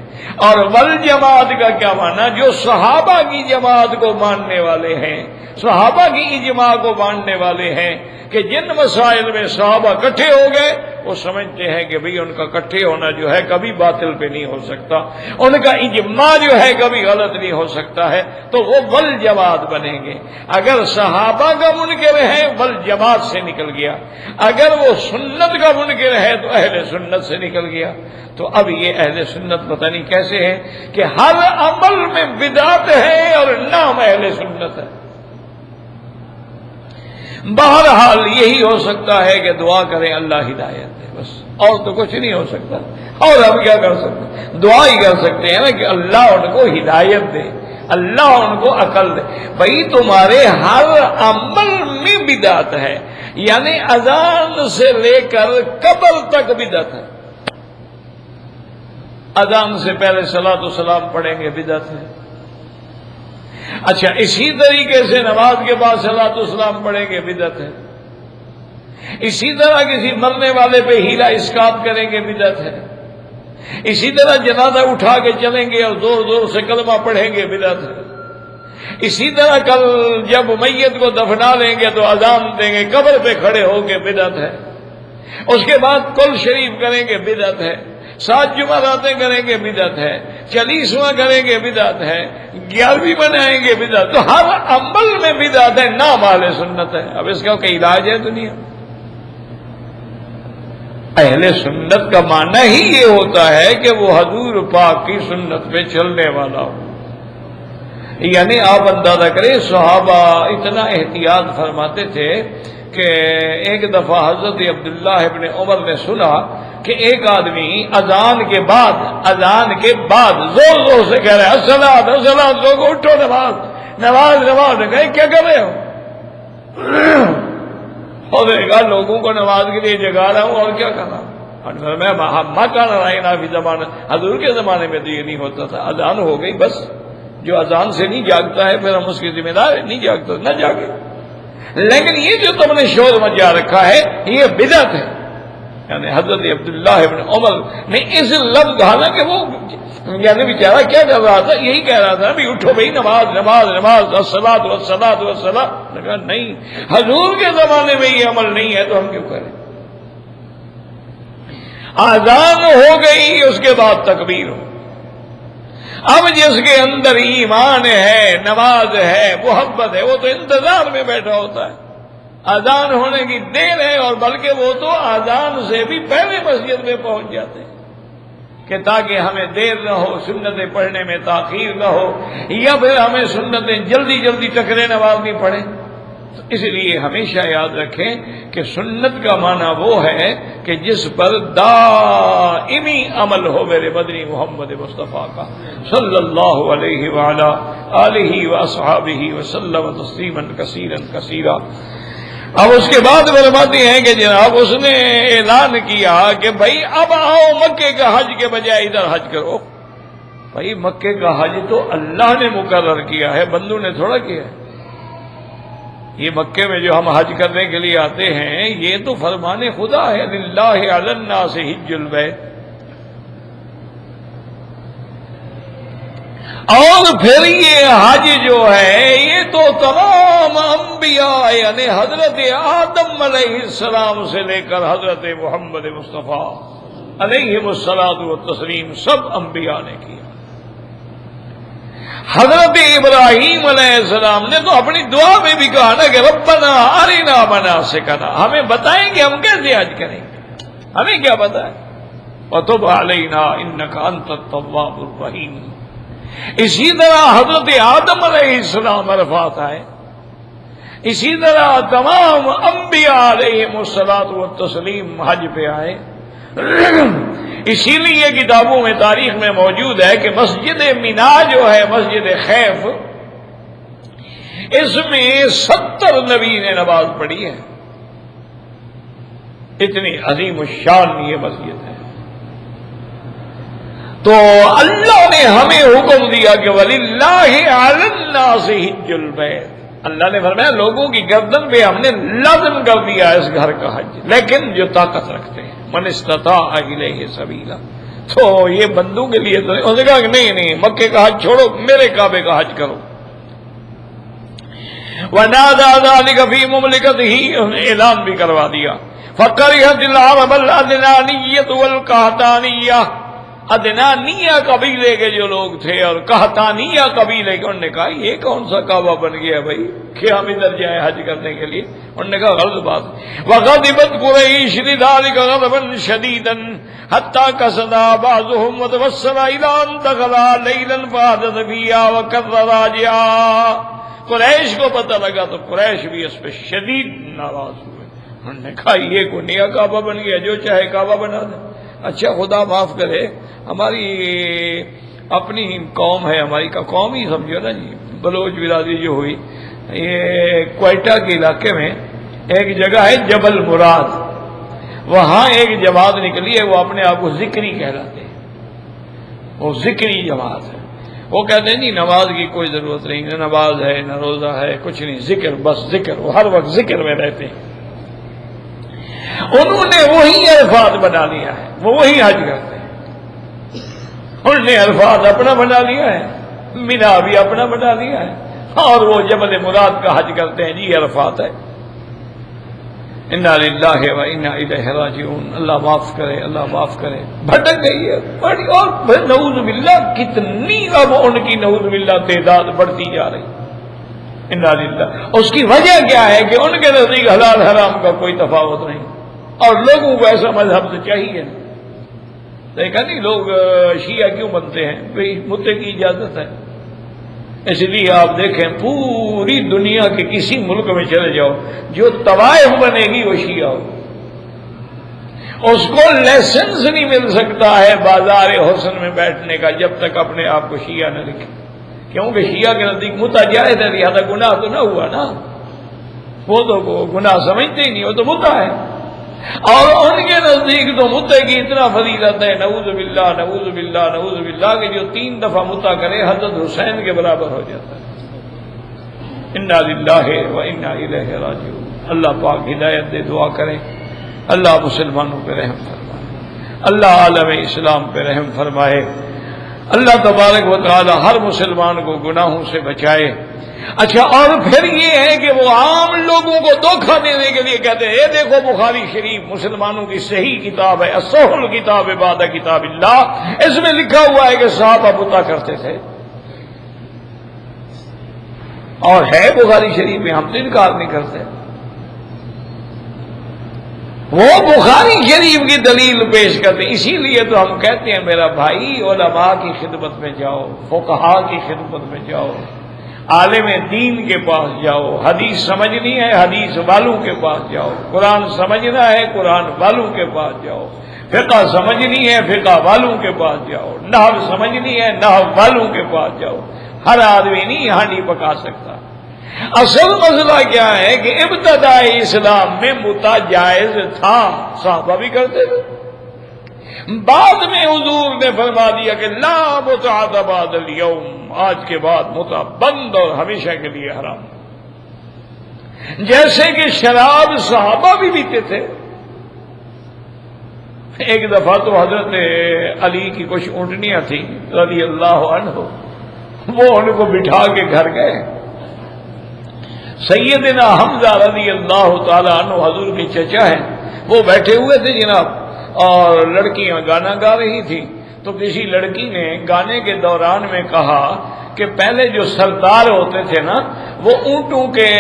اور والجماعت کا کیا معنی جو صحابہ کی جماعت کو ماننے والے ہیں، صحابہ کی اجماع کو ماننے والے ہیں کہ جن مسائل میں صحابہ اکٹھے ہو گئے وہ سمجھتے ہیں کہ بھئی ان کا اکٹھے ہونا جو ہے کبھی باطل پہ نہیں ہو سکتا، ان کا اجماع جو ہے کبھی غلط نہیں ہو سکتا ہے، تو وہ والجماعت بنیں گے. اگر صحابہ کا منکر ہے والجماعت سے نکل گیا، اگر وہ سنت کا منکر ہے تو اہل سنت سے نکل گیا. تو اب یہ اہل سنت پتہ نہیں کیسے ہے کہ ہر عمل میں بدعت ہے اور نام اہل سنت ہے. بہرحال یہی ہو سکتا ہے کہ دعا کریں اللہ ہدایت دے، بس اور تو کچھ نہیں ہو سکتا. اور ہم کیا کر سکتے ہیں؟ دعا ہی کر سکتے ہیں نا کہ اللہ ان کو ہدایت دے، اللہ ان کو عقل دے. بھئی تمہارے ہر عمل میں بدعت ہے، یعنی اذان سے لے کر قبر تک بدعت ہے. اذان سے پہلے صلاۃ و سلام پڑھیں گے بدعت ہے. اچھا اسی طریقے سے نماز کے بعد صلاۃ و سلام پڑھیں گے بدعت ہے. اسی طرح کسی مرنے والے پہ ہیلا اسقاط کریں گے بدعت ہے. اسی طرح جنازہ اٹھا کے چلیں گے اور زور زور سے کلمہ پڑھیں گے بدعت ہے. اسی طرح کل جب میت کو دفنا لیں گے تو اذان دیں گے قبر پہ کھڑے ہو کے بدعت ہے. اس کے بعد کل شریف کریں گے بدعت ہے. 7 جمعراتیں کریں گے بدعت ہے. 40واں کریں گے بدعت ہے. 11ویں منائیں گے بدعت. تو ہر عمل میں بدعت ہے، نام اہل سنت ہے. اب اس کا کوئی علاج ہے دنیا؟ اہل سنت کا معنی ہی یہ ہوتا ہے کہ وہ حضور پاک کی سنت پہ چلنے والا ہو. یعنی آپ اندازہ کریں صحابہ اتنا احتیاط فرماتے تھے کہ ایک دفعہ حضرت عبداللہ ابن عمر نے سنا کہ ایک آدمی اذان کے بعد زور زور سے کہہ رہا ہے الصلاۃ الصلاۃ، لوگوں اٹھو نماز نماز نماز. کہیں کیا کر رہے ہو؟ اور نے کہا لوگوں کو نماز کے لیے جگا رہا ہوں اور کیا کرنا. میں مکان رائنا فی زمانہ، حضور کے زمانے میں تو یہ نہیں ہوتا تھا. اذان ہو گئی بس، جو اذان سے نہیں جاگتا ہے پھر ہم اس کی ذمہ دار ہے، نہیں جاگتا نہ جاگے. لیکن یہ جو تم نے شور مچا رکھا ہے یہ بدعت ہے. یعنی حضرت عبداللہ ابن عمر نے اس لفظ حالانکہ وہ یعنی بیچارہ کیا کر رہا تھا، یہی کہہ رہا تھا بھی اٹھو بھائی نماز نماز نماز الصلاۃ والصلاۃ والصلاۃ. کہا نہیں، حضور کے زمانے میں یہ عمل نہیں ہے تو ہم کیوں کریں. آذان ہو گئی اس کے بعد تکبیر ہو۔ اب جس کے اندر ایمان ہے، نماز ہے، محبت ہے، وہ تو انتظار میں بیٹھا ہوتا ہے، اذان ہونے کی دیر ہے، اور بلکہ وہ تو اذان سے بھی پہلے مسجد میں پہنچ جاتے ہیں کہ تاکہ ہمیں دیر نہ ہو، سنتیں پڑھنے میں تاخیر نہ ہو، یا پھر ہمیں سنتیں جلدی جلدی ٹکرے نماز نہیں پڑھیں۔ تو اس لیے ہمیشہ یاد رکھیں کہ سنت کا معنی وہ ہے کہ جس پر دائمی عمل ہو میرے مدنی محمد مصطفیٰ کا صلی اللہ علیہ وعلا آلہ واصحابہ وسلم تسلیما کثیرا کثیرا۔ اب اس کے بعد فرماتے ہیں کہ جناب اس نے اعلان کیا کہ بھائی اب آؤ مکے کا حج کے بجائے ادھر حج کرو۔ بھائی مکے کا حج تو اللہ نے مقرر کیا ہے، بندوں نے تھوڑا کیا ہے۔ یہ مکے میں جو ہم حج کرنے کے لیے آتے ہیں یہ تو فرمان خدا ہے، للہ علی الناس حج البیت۔ اور پھر یہ حج جو ہے یہ تو تمام انبیاء یعنی حضرت آدم علیہ السلام سے لے کر حضرت محمد مصطفیٰ علیہ الصلاۃ والتسلیم سب انبیاء نے کیا۔ حضرت ابراہیم علیہ السلام نے تو اپنی دعا میں بھی کہا نا کہ ربنا ارنا مناسکنا، ہمیں بتائیں کہ ہم کیسے حج کریں گے، ہمیں کیا پتہ ہے۔ وتب علینا انک انت التواب الرحیم۔ اسی طرح حضرت آدم علیہ السلام عرفات آئے، اسی طرح تمام انبیاء علیہم الصلاۃ والتسلیم حج پہ آئے۔ اسی لیے کتابوں میں تاریخ میں موجود ہے کہ مسجد مینا جو ہے مسجد خیف، اس میں 70 نبی نے نماز پڑھی ہے، اتنی عظیم الشان یہ مسجد ہے۔ تو اللہ نے ہمیں حکم دیا کہ وَلِلَّهِ عَلَى النَّاسِ حِجُّ الْبَيْتِ، اللہ نے فرمایا لوگوں کی گردن پہ ہم نے لازم کر دیا ہے اس گھر کا حج، لیکن جو طاقت رکھتے ہیں، من استطاع الیہ سبیلا۔ تو یہ بندوں کے لیے تو انہوں نے کہا کہ نہیں مکے کا حج چھوڑو، میرے کعبے کا حج کرو۔ وَنَادَى ذَلِكَ فِي مُمْلِكَتِهِ، اعلان بھی کروا دیا۔ فَكَرِهَتِ الْعَرَبَ الْأَدْنَانِيَّةُ وَالْقَحْطَانِيَّةُ، ادنانیہ قبیلے کے جو لوگ تھے اور قحطانیہ قبیلے کے، انہوں نے کہا یہ کون سا کعبہ بن گیا بھائی کہ ہم ادھر جائیں حج کرنے کے لیے۔ انہوں نے کہا غلط بات۔ وغضبت قریش لذلك غضبا شديدا حتى كسد بعضهم وتوسل الى ان دخل ليلا فحدث فيها وكرر راجعا۔ قریش کو پتہ لگا تو قریش بھی اس پہ شدید ناراض ہوئے۔ انہوں نے کہا یہ کوئی نیا کعبہ بن گیا، جو چاہے کعبہ بنا دے۔ اچھا خدا معاف کرے، ہماری اپنی قوم ہے، ہماری کا قوم ہی سمجھو نا جی، بلوچ برادری جو ہوئی، یہ کوئٹہ کے علاقے میں ایک جگہ ہے جبل مراد، وہاں ایک جماعت نکلی ہے، وہ اپنے آپ کو ذکری کہلاتے ہیں، وہ ذکری جماعت ہے۔ وہ کہتے ہیں نہیں نماز کی کوئی ضرورت نہیں، نہ نماز ہے نہ روزہ ہے، کچھ نہیں، ذکر بس ذکر، وہ ہر وقت ذکر میں رہتے ہیں۔ انہوں نے وہی عرفات بنا لیا ہے، وہ وہی حج کرتے ہیں۔ انہوں نے عرفات اپنا بنا لیا ہے، مینا بھی اپنا بنا لیا ہے، اور وہ جبل مراد کا حج کرتے ہیں، جی عرفات ہے۔ انا للہ و انا الیہ راجعون، اللہ معاف کرے، اللہ معاف کرے۔ بھٹک گئی ہے بڑی، اور نعوذ باللہ کتنی اب ان کی نعوذ باللہ تعداد بڑھتی جا رہی۔ انا للہ، اس کی وجہ کیا ہے کہ ان کے نزدیک حلال حرام کا کوئی تفاوت نہیں، اور لوگوں کو ایسا مذہب تو چاہیے۔ دیکھا نہیں لوگ شیعہ کیوں بنتے ہیں؟ بھئی مدعے کی اجازت ہے۔ اس لیے آپ دیکھیں پوری دنیا کے کسی ملک میں چلے جاؤ، جو طوائف بنے گی وہ شیعہ ہو، اس کو لائسنس نہیں مل سکتا ہے بازار حسن میں بیٹھنے کا جب تک اپنے آپ کو شیعہ نہ لکھے، کیونکہ شیعہ کے نزدیک متع جائز ہے، لہذا گناہ تو نہ ہوا نا، وہ تو گناہ سمجھتے ہی نہیں، وہ تو متع ہے۔ اور ان کے نزدیک تو متع کی اتنا فضیلت ہے، نعوذ باللہ نعوذ باللہ نعوذ باللہ، کہ جو 3 دفعہ متع کرے حضرت حسین کے برابر ہو جاتا ہے۔ انا للہ و انا الیہ راجعون۔ اللہ پاک ہدایت دے، دعا کریں اللہ مسلمانوں پہ رحم فرمائے، اللہ عالم اسلام پہ رحم فرمائے، اللہ تبارک و تعالی ہر مسلمان کو گناہوں سے بچائے۔ اچھا، اور پھر یہ ہے کہ وہ عام لوگوں کو دھوکہ دینے کے لیے کہتے ہیں، دیکھو بخاری شریف مسلمانوں کی صحیح کتاب ہے، اصح الکتاب بعد کتاب اللہ، اس میں لکھا ہوا ہے کہ صحابہ بتا کرتے تھے، اور ہے بخاری شریف میں، ہم تو انکار نہیں کرتے۔ وہ بخاری شریف کی دلیل پیش کرتے، اسی لیے تو ہم کہتے ہیں میرا بھائی علماء کی خدمت میں جاؤ، فقہاء کی خدمت میں جاؤ، عالم دین کے پاس جاؤ، حدیث سمجھنی ہے حدیث والوں کے پاس جاؤ، قرآن سمجھنا ہے قرآن والوں کے پاس جاؤ، فقہ سمجھنی ہے فقہ والوں کے پاس جاؤ، نحو سمجھنی ہے نحو والوں کے پاس جاؤ۔ ہر آدمی نہیں ہانڈی پکا سکتا۔ اصل مسئلہ کیا ہے کہ ابتدائی اسلام میں متع جائز تھا، صحابہ بھی کرتے تھے، بعد میں حضور نے فرما دیا کہ لا متعۃ بعد اليوم، آج کے بعد متع بند اور ہمیشہ کے لیے حرام۔ جیسے کہ شراب صحابہ بھی پیتے تھے۔ ایک دفعہ تو حضرت علی کی کچھ اونٹنیاں تھیں رضی اللہ عنہ، وہ ان کو بٹھا کے گھر گئے۔ سیدنا حمزہ رضی اللہ تعالی عنہ حضور کے چچا ہیں، وہ بیٹھے ہوئے تھے جناب، اور لڑکیاں گانا گا رہی تھیں، تو کسی لڑکی نے گانے کے دوران میں کہا کہ پہلے جو سردار ہوتے تھے نا، وہ اونٹوں کے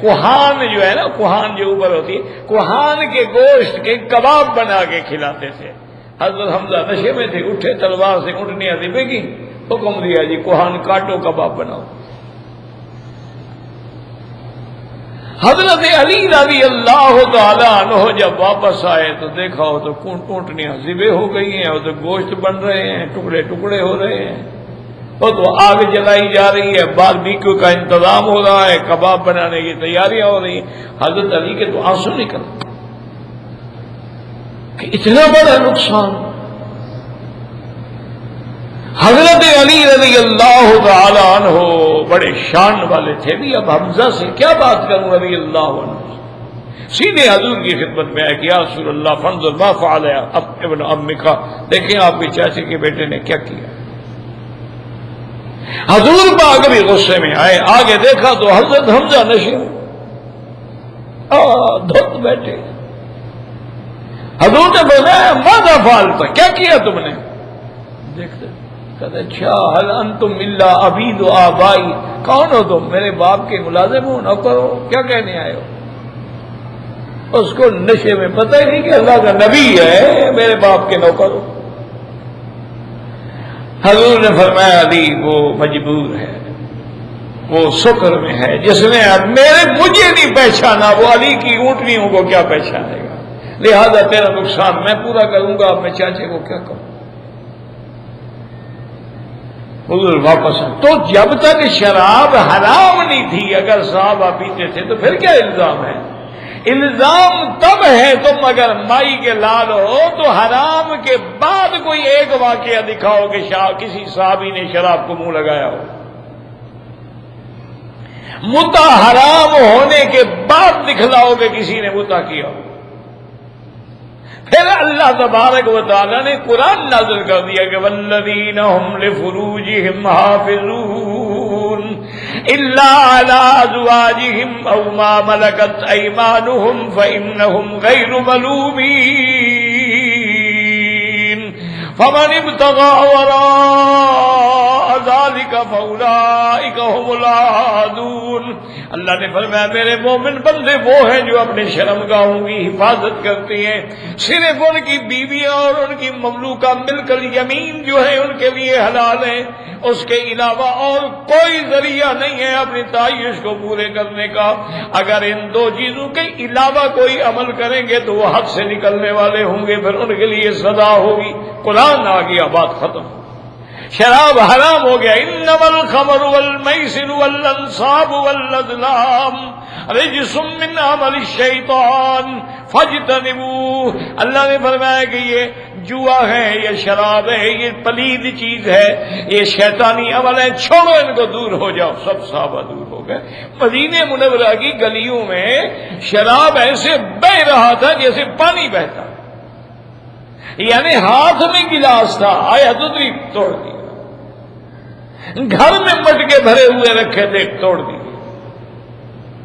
کوہان جو ہے نا، کوہان جو اوپر ہوتی ہے، کوہان کے گوشت کے کباب بنا کے کھلاتے تھے۔ حضرت حمزہ نشے میں تھے، اٹھے تلوار سے اونٹنیاں دبے گی، حکم دیا جی کوہان کاٹو کباب بناؤ۔ حضرت علی رضی اللہ تعالی عنہ جب واپس آئے تو دیکھا ہو تو اونٹنیاں ذبح ہو گئی ہیں، اور تو گوشت بن رہے ہیں، ٹکڑے ٹکڑے ہو رہے ہیں، اور تو آگ جلائی جا رہی ہے، باربیکیو کا انتظام ہو رہا ہے، کباب بنانے کی تیاریاں ہو رہی ہیں۔ حضرت علی کے تو آنسو نکل کہ اتنا بڑا نقصان۔ حضرت علی رضی اللہ تعالی عنہ بڑے شان والے تھے بھی، اب حمزہ سے کیا بات کروں رضی اللہ عنہ، سیدھے حضور کی خدمت میں آئے کہ یا رسول اللہ فانظر ما فعل ابن عمک، دیکھیں آپ کے چاچے کے بیٹے نے کیا کیا۔ حضور پاک بھی غصے میں آئے، آگے دیکھا تو حضرت حمزہ نشے میں دھت بیٹھے۔ حضور نے بتایا ماذا فعلت، کیا کیا تم نے؟ دیکھتے کہتے اچھا هل انتم الا عبید آبائی، کون ہو تم؟ میرے باپ کے ملازم ہو، نوکر ہو، کیا کہنے آئے ہو؟ اس کو نشے میں پتہ ہی نہیں کہ اللہ کا نبی ہے، میرے باپ کے نوکر ہو۔ حضور نے فرمایا علی وہ مجبور ہے، وہ سکر میں ہے، جس نے مجھے نہیں پہچانا وہ علی کی اونٹنیوں کو کیا پہچانے گا، لہذا تیرا نقصان میں پورا کروں گا، اب میں چاچے کو کیا کروں۔ حضور واپس آئے تو جب تک شراب حرام نہیں تھی اگر صحابہ پیتے تھے تو پھر کیا الزام ہے؟ الزام تب ہے تم اگر مائی کے لال ہو تو حرام کے بعد کوئی ایک واقعہ دکھاؤ کہ کسی صحابی نے شراب کو منہ لگایا ہو۔ متع حرام ہونے کے بعد دکھلاؤ کہ کسی نے متع کیا ہو۔ پھر اللہ تبارک و تعالی نے قرآن نازل کر دیا کہ والذین هم لفروجهم حافظون الا على ازواجهم او ما ملكت ايمانهم فانهم غير ملومين فمن ابتغى وراء ذلك فاولئك هم العادون۔ اللہ نے فرمایا میرے مومن بندے وہ ہیں جو اپنے شرمگاہوں کی حفاظت کرتے ہیں، صرف ان کی بیویاں اور ان کی مملوکہ ملک الیمین جو ہے ان کے لیے حلال ہیں، اس کے علاوہ اور کوئی ذریعہ نہیں ہے اپنی تعیش کو پورے کرنے کا۔ اگر ان دو چیزوں کے علاوہ کوئی عمل کریں گے تو وہ حد سے نکلنے والے ہوں گے، پھر ان کے لیے سزا ہوگی۔ قرآن آ گیا، بات ختم۔ شراب حرام ہو گیا، انما الخمر والمیسر والانصاب والازلام رجس من عمل الشیطان فاجتنبوہ۔ اللہ نے فرمایا کہ یہ جوا ہے، یہ شراب ہے، یہ پلید چیز ہے، یہ شیطانی عمل ہے، چھوڑو ان کو، دور ہو جاؤ۔ سب صحابہ دور ہو گئے۔ مدینہ منورہ کی گلیوں میں شراب ایسے بہ رہا تھا جیسے پانی بہتا، یعنی ہاتھ میں گلاس تھا، آیا تو توڑ دیا۔ گھر میں مٹکے بھرے ہوئے رکھے تھے، توڑ دیے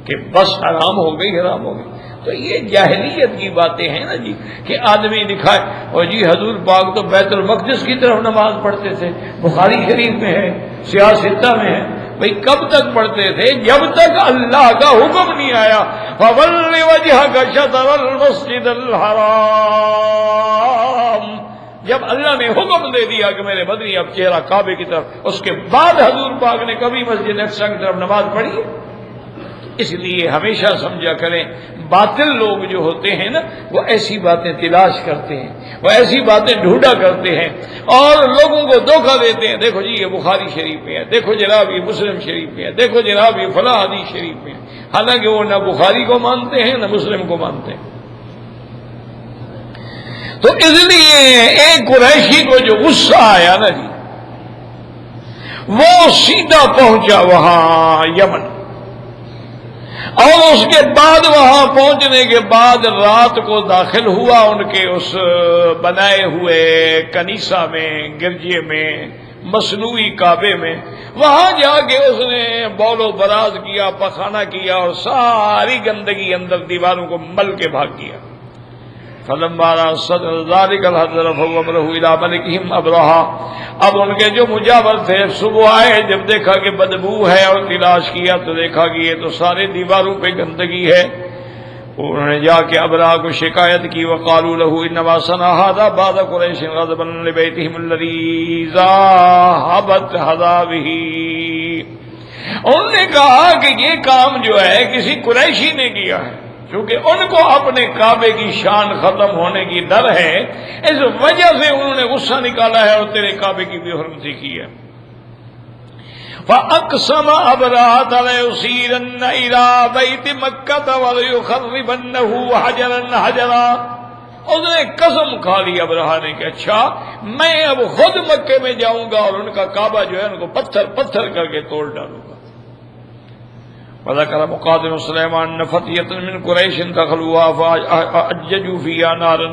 کہ بس حرام ہو گئی، حرام ہو گئی۔ تو یہ جاہلیت کی باتیں ہیں نا جی، کہ آدمی دکھائے اور جی حضور پاک تو بیت المقدس کی طرف نماز پڑھتے تھے، بخاری شریف میں ہے، سیاہ ستہ میں ہے۔ بھئی کب تک پڑھتے تھے؟ جب تک اللہ کا حکم نہیں آیا فَوَلِّ وَجْهَكَ شَطْرَ الْمَسْجِدِ الْحَرَامِ، جب اللہ نے حکم دے دیا کہ میرے بدری اب چہرہ کعبے کی طرف، اس کے بعد حضور پاک نے کبھی مسجد اقصی کی طرف نماز پڑھی ہے؟ اس لیے ہمیشہ سمجھا کریں، باطل لوگ جو ہوتے ہیں نا وہ ایسی باتیں تلاش کرتے ہیں، وہ ایسی باتیں ڈھونڈا کرتے ہیں اور لوگوں کو دھوکہ دیتے ہیں۔ دیکھو جی یہ بخاری شریف میں ہے، دیکھو جناب یہ مسلم شریف میں ہے، دیکھو جناب یہ فلاں حدیث شریف میں ہے، حالانکہ وہ نہ بخاری کو مانتے ہیں نہ مسلم کو مانتے ہیں۔ تو اس لیے ایک قریشی کو جو غصہ آیا نا جی، وہ سیدھا پہنچا وہاں یمن، اور اس کے بعد وہاں پہنچنے کے بعد رات کو داخل ہوا ان کے اس بنائے ہوئے کنیسہ میں، گرجے میں، مصنوعی کعبے میں۔ وہاں جا کے اس نے بول و براز کیا، پخانہ کیا اور ساری گندگی اندر دیواروں کو مل کے بھاگ گیا۔ فلما رأى الصدر ذلك الحضر فأمره إلى ملكهم أبرهة، اب ان کے جو مجاور تھے صبح آئے، جب دیکھا کہ بدبو ہے اور تلاش کیا تو دیکھا کہ یہ تو سارے دیواروں پہ گندگی ہے، انہوں نے جا کے ابرہہ کو شکایت کی۔ وقالوا له انما صنع هذا بعض قريش غضبا لبيتهم الذي ذهبت هذابه، انہوں نے کہا کہ یہ کام جو ہے کسی قریشی نے کیا ہے، کیونکہ ان کو اپنے کعبے کی شان ختم ہونے کی ڈر ہے، اس وجہ سے انہوں نے غصہ نکالا ہے اور تیرے کعبے کی بھی حرمتی کی ہے۔ فَأَقْسَمَ أَبْرَهَةُ لَيُسِيرَنَّ إِلَى بَيْتِ مَكَّةَ وَلَيُخَرِّبَنَّهُ حَجَرًا حَجَرًا، اس نے قسم کھا لی ابرہہ نے کہ اچھا میں اب خود مکے میں جاؤں گا اور ان کا کعبہ جو ہے ان کو پتھر پتھر کر کے توڑ ڈالوں گا۔ وذكر مقاتل سليمان أن فتية من قريش دخلوها فأججوا فيها نارا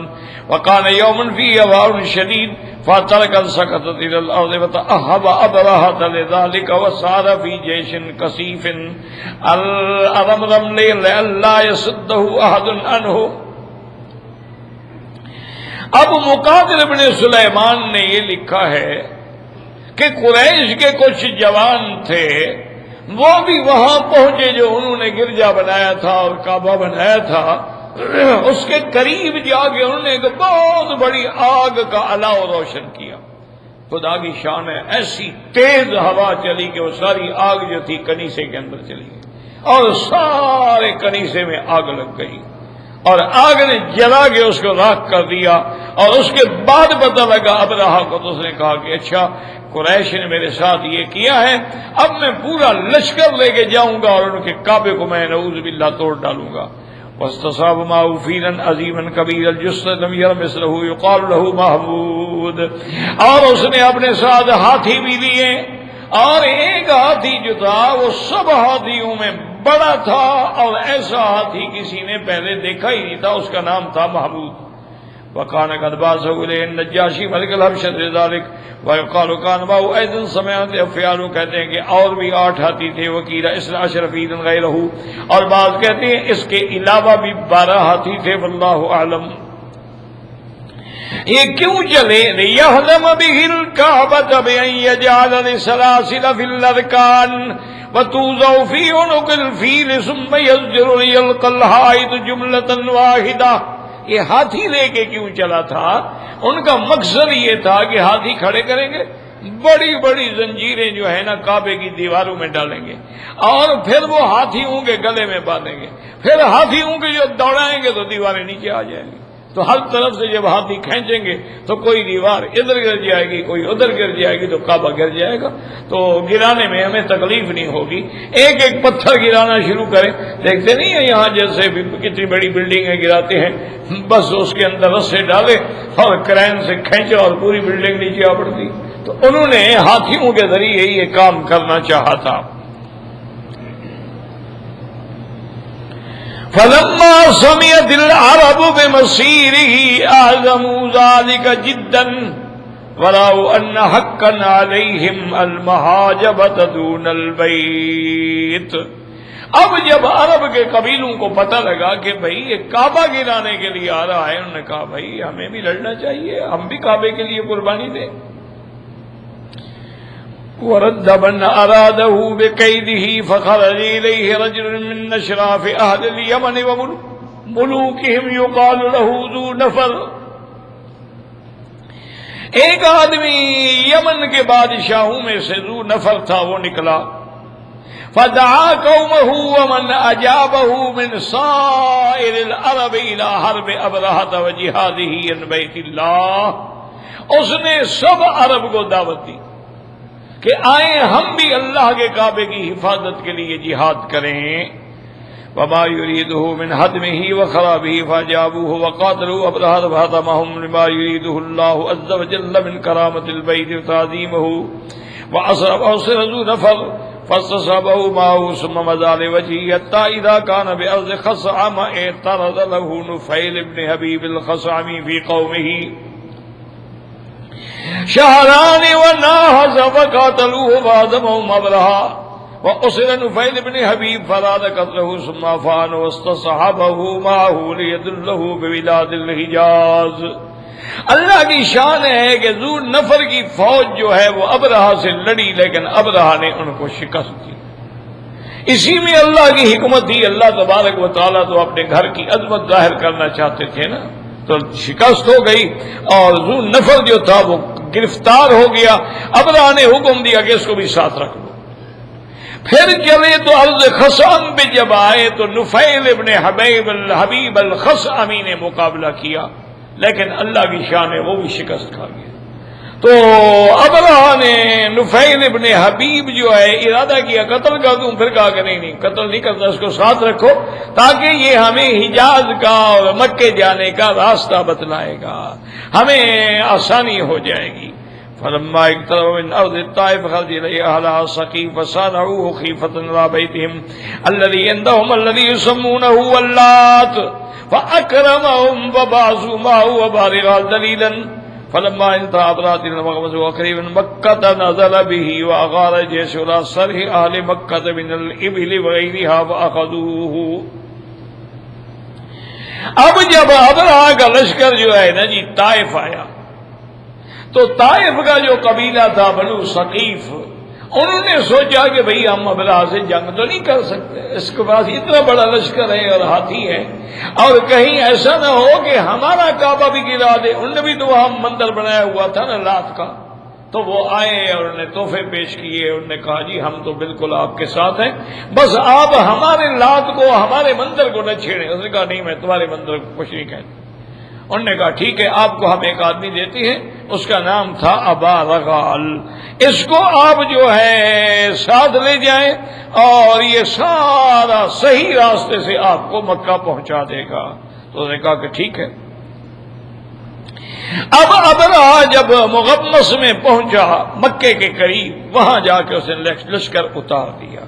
وكان يوم فيه وباء شديد فتركت سقطت إلى الأرض فتأهب أبرهة لذلك وسار في جيش كثيف الرمرم لئلا يصده أحد عنه۔ اب مقاتل ابن سلیمان نے یہ لکھا ہے کہ قریش کے کچھ جوان تھے، وہ بھی وہاں پہنچے جو انہوں نے گرجا بنایا تھا اور کعبہ بنایا تھا، اس کے قریب جا کے انہوں نے ایک بہت بڑی آگ کا الاؤ روشن کیا۔ خدا کی شان ہے، ایسی تیز ہوا چلی کہ وہ ساری آگ جو تھی کنیسے کے اندر چلی گئی اور سارے کنیسے میں آگ لگ گئی اور آگ نے جلا کے اس کو راکھ کر دیا۔ اور اس کے بعد پتہ لگا ابرہہ کو، تو اس نے کہا کہ اچھا قریش نے میرے ساتھ یہ کیا ہے، اب میں پورا لشکر لے کے جاؤں گا اور ان کے کعبے کو میں نعوذ باللہ توڑ ڈالوں گا۔ واستصاب معه فیلا عظیما کبیرا الجثۃ لم یر مثلہ یقال له محمود، اور اس نے اپنے ساتھ ہاتھی بھی لیے، اور ایک ہاتھی جو تھا وہ سب ہاتھیوں میں بڑا تھا اور ایسا ہاتھی کسی نے پہلے دیکھا ہی نہیں تھا، اس کا نام تھا محمود۔ وَكَانَ قَدْ بَعَثَهُ إِلَيْهِ النَّجَّاشِي مَلِكُ الْحَبَشَةِ لِذَلِكَ وَيُقَالُ كَانَ مَعَهُ أَيْضًا سَمَانِيَةُ أَفْيَالٌ، کہتے ہیں کہ اور بھی 8 ہاتھی تھے، وَقِيلَ 12 فِيلًا غَيْرَهُ، اور بعض کہتے ہیں اس کے علاوہ بھی 12 ہاتھی تھے، واللہ اعلم۔ یہ کیوں چلے؟ لِيَهْدَمَ بِهِ الْكَعْبَةَ بِأَنْ يَجْعَلَ السَّلَاسِلَ فِي الْأَذْقَانِ وَتُوضَعُ فِي عُنُقِ الْفِيلِ ثُمَّ يَزْجُرُ لِيَلْقَى الْحَائِطُ جُمْلَةً وَاحِدَةً۔ یہ ہاتھی لے کے کیوں چلا تھا؟ ان کا مقصد یہ تھا کہ ہاتھی کھڑے کریں گے، بڑی بڑی زنجیریں جو ہے نا کعبے کی دیواروں میں ڈالیں گے اور پھر وہ ہاتھیوں کے گلے میں باندھیں گے، پھر ہاتھیوں کے جو دوڑائیں گے تو دیواریں نیچے آ جائیں گی، تو ہر طرف سے جب ہاتھی کھینچیں گے تو کوئی دیوار ادھر گر جائے گی، کوئی ادھر گر جائے گی، تو کعبہ گر جائے گا، تو گرانے میں ہمیں تکلیف نہیں ہوگی۔ ایک ایک پتھر گرانا شروع کریں، دیکھتے نہیں ہیں یہاں جیسے کتنی بڑی بلڈنگیں گراتے ہیں، بس اس کے اندر رسے ڈالے اور کرین سے کھینچے اور پوری بلڈنگ نیچے آ پڑتی۔ تو انہوں نے ہاتھیوں کے ذریعے یہ کام کرنا چاہا تھا۔ فلما سمعت العرب بمصيره أعظموا ذلك جدا وَلَوْ أَنَّ حَقًّا عَلَيْهِمْ الْمَحَاجَبَةَ دُونَ الْبَيْتِ۔ اب جب عرب کے قبیلوں کو پتہ لگا کہ بھئی یہ کعبہ گرانے کے لیے آ رہا ہے، انہوں نے کہا بھئی ہمیں بھی لڑنا چاہیے، ہم بھی کعبے کے لیے قربانی دیں۔ وَرَدَّ مَنْ أَرَادَهُ بِكَيْدِهِ فَخَرَجَ إِلَيْهِ رَجُلٌ مِّنْ أَشْرَافِ أَهْلِ الْيَمَنِ وَمُلُوكِهِمْ يُقَالُ لَهُ ذُو نَفَرٍ۔ ایک آدمی یمن کے بادشاہوں میں سے ذو نفر تھا، وہ نکلا، فدعا قومه ومن اجابه من سائر العرب الى حرب ابرهة وجهاده عن بیت اللہ۔ اس نے سب عرب کو دعوت دی کہ آئیں ہم بھی اللہ کے کعبے کی حفاظت کے لیے جہاد کریں۔ وما يريده من هدمه وخرابه فاجابوه وقاتلوا ابرهة فهزمهم لما يريده الله عز وجل من كرامة البيت وتعظيمه وأصر ذو نفر فاستصحبه معه ثم مضى لوجهه حتى إذا كان بأرض خصعم اعترض له نفيل بن حبيب الخصعمي في قومه شهران وناهز فقاتلوه فهزمهم أبرهة وأسر نفيل بن حبيب فراد قتله ثم فان واستصحبه معه ليدله ببلاد الحجاز۔ اللہ کی شان ہے کہ ذو نفر کی فوج جو ہے وہ ابرہہ سے لڑی، لیکن ابرہہ نے ان کو شکست دی۔ اسی میں اللہ کی حکمت تھی، اللہ تبارک و تعالیٰ تو اپنے گھر کی عظمت ظاہر کرنا چاہتے تھے نا، تو شکست ہو گئی اور ذو نفر جو تھا وہ گرفتار ہو گیا۔ ابرہہ نے حکم دیا کہ اس کو بھی ساتھ رکھ لو۔ پھر چلے تو ارض خصعم پہ جب آئے تو نفیل ابن حبیب الخصعمی نے مقابلہ کیا، لیکن اللہ کی شان ہے وہ بھی شکست کھا گیا۔ تو ابرہہ نے نفیل ابن حبیب جو ہے ارادہ کیا قتل کر دوں، پھر کہا کہ نہیں قتل نہیں کرتا، اس کو ساتھ رکھو تاکہ یہ ہمیں حجاز کا اور مکے جانے کا راستہ بتلائے گا، ہمیں آسانی ہو جائے گی۔ فلما اقترب من ارض الطائف خرج اليه اهلها السقيف فصانعوه خيفة على بيتهم الذي عندهم الذي يسمونه واللات فاكرمهم وبعثوا معه وبارغا دليلا فلما انتهى ابرات المغمز وقريب من مكة نزل به واغار جيش على سرح اهل مكة من الابل وغيرها فاخذوه۔ اب جب ابرہہ کا لشکر جو ہے نا جی طائف آیا تو طائف کا جو قبیلہ تھا بنو ثقیف، انہوں نے سوچا کہ بھئی ہم ابرہہ سے جنگ تو نہیں کر سکتے، اس کے پاس اتنا بڑا لشکر ہے اور ہاتھی ہے، اور کہیں ایسا نہ ہو کہ ہمارا کعبہ بھی گرا دے۔ انہوں نے بھی تو وہاں مندر بنایا ہوا تھا نا لات کا، تو وہ آئے اور انہوں نے تحفے پیش کیے، انہوں نے کہا جی ہم تو بالکل آپ کے ساتھ ہیں، بس آپ ہمارے لات کو ہمارے مندر کو نہ چھیڑیں۔ اس نے کہا نہیں میں تمہارے مندر کو کچھ نہیں کہتا۔ انہوں نے کہا ٹھیک ہے آپ کو ہم ایک آدمی دیتے ہیں، اس کا نام تھا ابا رغال، اس کو آپ جو ہے ساتھ لے جائیں اور یہ سارا صحیح راستے سے آپ کو مکہ پہنچا دے گا۔ تو انہوں نے کہا کہ ٹھیک ہے۔ اب ابرہہ جب مغمس میں پہنچا مکے کے قریب، وہاں جا کے اس نے لشکر اتار دیا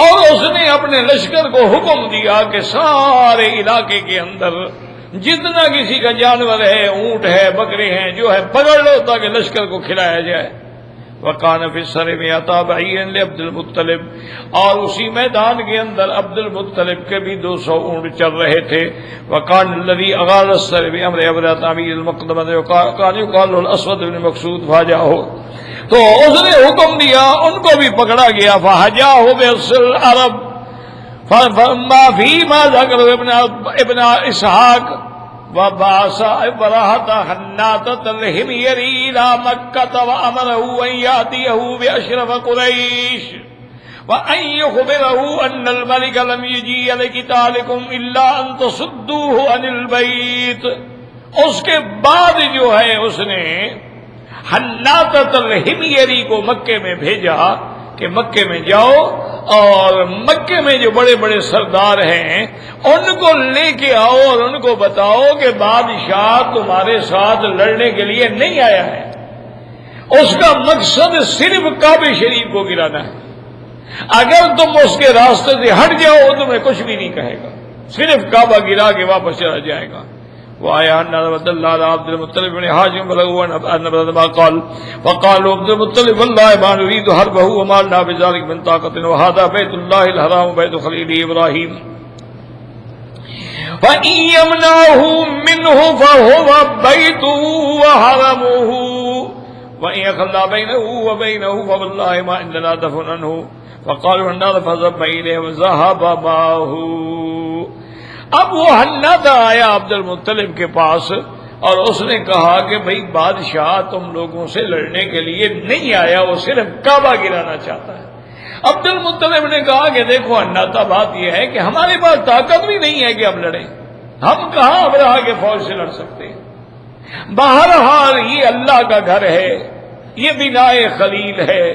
اور اس نے اپنے لشکر کو حکم دیا کہ سارے علاقے کے اندر جتنا کسی کا جانور ہے، اونٹ ہے، بکرے ہیں، جو ہے پکڑ لو تاکہ لشکر کو کھلایا جائے۔ وَقَانَ فِي السَّرْمِ عَطَابَعِيًّا لِعَبْدِ الْمُطَّلِبِ، اور اسی میدان کے اندر عبد المطلب کے بھی 200 اونٹ چل رہے تھے۔ وَقَانَ الَّذِي أَغَارَ السَّرْمِ بِأَمْرِ أَبْرَهَةَ أَمِيرِ الْمُقْدَمَةِ وَكَانَ يُقَالُ له الْأَسْوَدُ بْنُ مَقْسُودَ فَهَجَاهُ، تو اس نے حکم دیا ان کو بھی پکڑا گیا۔ فَهَجَاهُ بِأَصْلِ الْعَرَبِ فَمَا فِيمَا ذَكَرَ ابن إسحاق وبعث ابرهة حناطة الحميري إلى مكة وأمره أن يأتيه بأشرف قريش وأن يخبره أن الملك لم يجي لقتالكم إلا أن تصدوه عن البيت۔ اس کے بعد جو ہے اس نے حناطة الحميري کو مکے میں بھیجا کہ مکے میں جاؤ اور مکے میں جو بڑے بڑے سردار ہیں ان کو لے کے آؤ اور ان کو بتاؤ کہ بادشاہ تمہارے ساتھ لڑنے کے لیے نہیں آیا ہے، اس کا مقصد صرف کعبہ شریف کو گرانا ہے، اگر تم اس کے راستے سے ہٹ جاؤ تمہیں کچھ بھی نہیں کہے گا، صرف کعبہ گرا کے واپس چلا جائے گا۔ وآية أن الله على عبد المطلب بن هاشم بلغوا أن ما قال فقالوا عبد المطلب والله ما نريد حربه وما لنا بذلك من طاقة وهذا بيت الله الحرام بيت خليل إبراهيم فإن يمنعه منه فهو بيته وحرمه وإن يخلى بينه وبينه فوالله ما عندنا دفع عنه فقالوا النار فذهب إليه وذهب معه. اب وہ حنظلہ آیا عبد المطلب کے پاس اور اس نے کہا کہ بھئی بادشاہ تم لوگوں سے لڑنے کے لیے نہیں آیا، وہ صرف کعبہ گرانا چاہتا ہے. عبد المطلب نے کہا کہ دیکھو حنظلہ بات یہ ہے کہ ہمارے پاس طاقت بھی نہیں ہے کہ اب لڑیں، ہم کہاں ابرہہ کے فوج سے لڑ سکتے ہیں. بہرحال یہ اللہ کا گھر ہے، یہ بنائے خلیل ہے،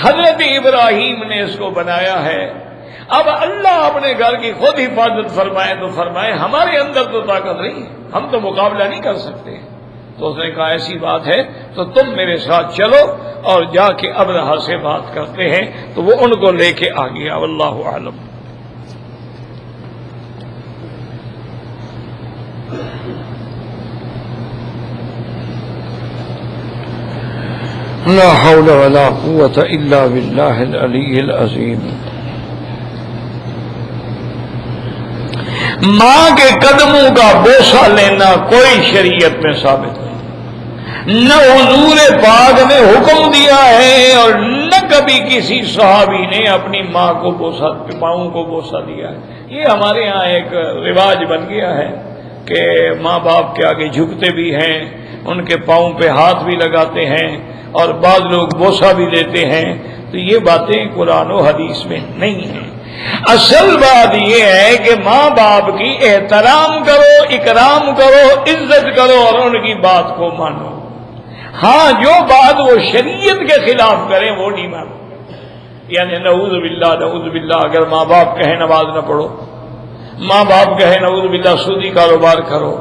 حضرت ابراہیم نے اس کو بنایا ہے. اب اللہ اپنے گھر کی خود حفاظت فرمائے تو فرمائے، ہمارے اندر تو طاقت نہیں، ہم تو مقابلہ نہیں کر سکتے. تو اس نے کہا ایسی بات ہے تو تم میرے ساتھ چلو اور جا کے ابرہہ سے بات کرتے ہیں. تو وہ ان کو لے کے آ گیا. واللہ اعلم. لا حول ولا قوة الا باللہ العلی العظیم. ماں کے قدموں کا بوسہ لینا کوئی شریعت میں ثابت نہیں، نہ حضور پاک نے حکم دیا ہے اور نہ کبھی کسی صحابی نے اپنی ماں کو بوسہ، پاؤں کو بوسہ دیا ہے. یہ ہمارے ہاں ایک رواج بن گیا ہے کہ ماں باپ کے آگے جھکتے بھی ہیں، ان کے پاؤں پہ ہاتھ بھی لگاتے ہیں اور بعض لوگ بوسہ بھی دیتے ہیں. تو یہ باتیں قرآن و حدیث میں نہیں ہیں. اصل بات یہ ہے کہ ماں باپ کی احترام کرو، اکرام کرو، عزت کرو اور ان کی بات کو مانو. ہاں جو بات وہ شریعت کے خلاف کریں وہ نہیں مانو. یعنی نعوذ باللہ اگر ماں باپ کہیں نماز نہ پڑھو، ماں باپ کہیں نعوذ باللہ سودی کاروبار کرو،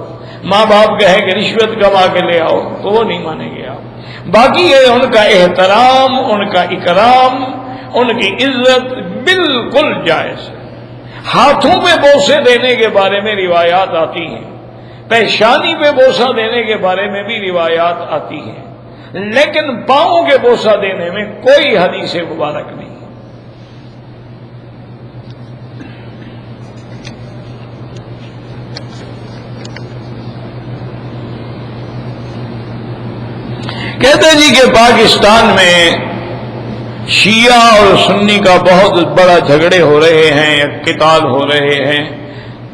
ماں باپ کہیں کہ رشوت کما کے لے آؤ، تو وہ نہیں مانیں گے آپ. باقی ہے ان کا احترام، ان کا اکرام، ان کی عزت بالکل جائز ہے. ہاتھوں پہ بوسے دینے کے بارے میں روایات آتی ہیں، پیشانی پہ بوسہ دینے کے بارے میں بھی روایات آتی ہیں، لیکن پاؤں کے بوسہ دینے میں کوئی حدیث مبارک نہیں. کہتے جی کہ پاکستان میں شیعہ اور سنی کا بہت بڑا جھگڑے ہو رہے ہیں، قتال ہو رہے ہیں.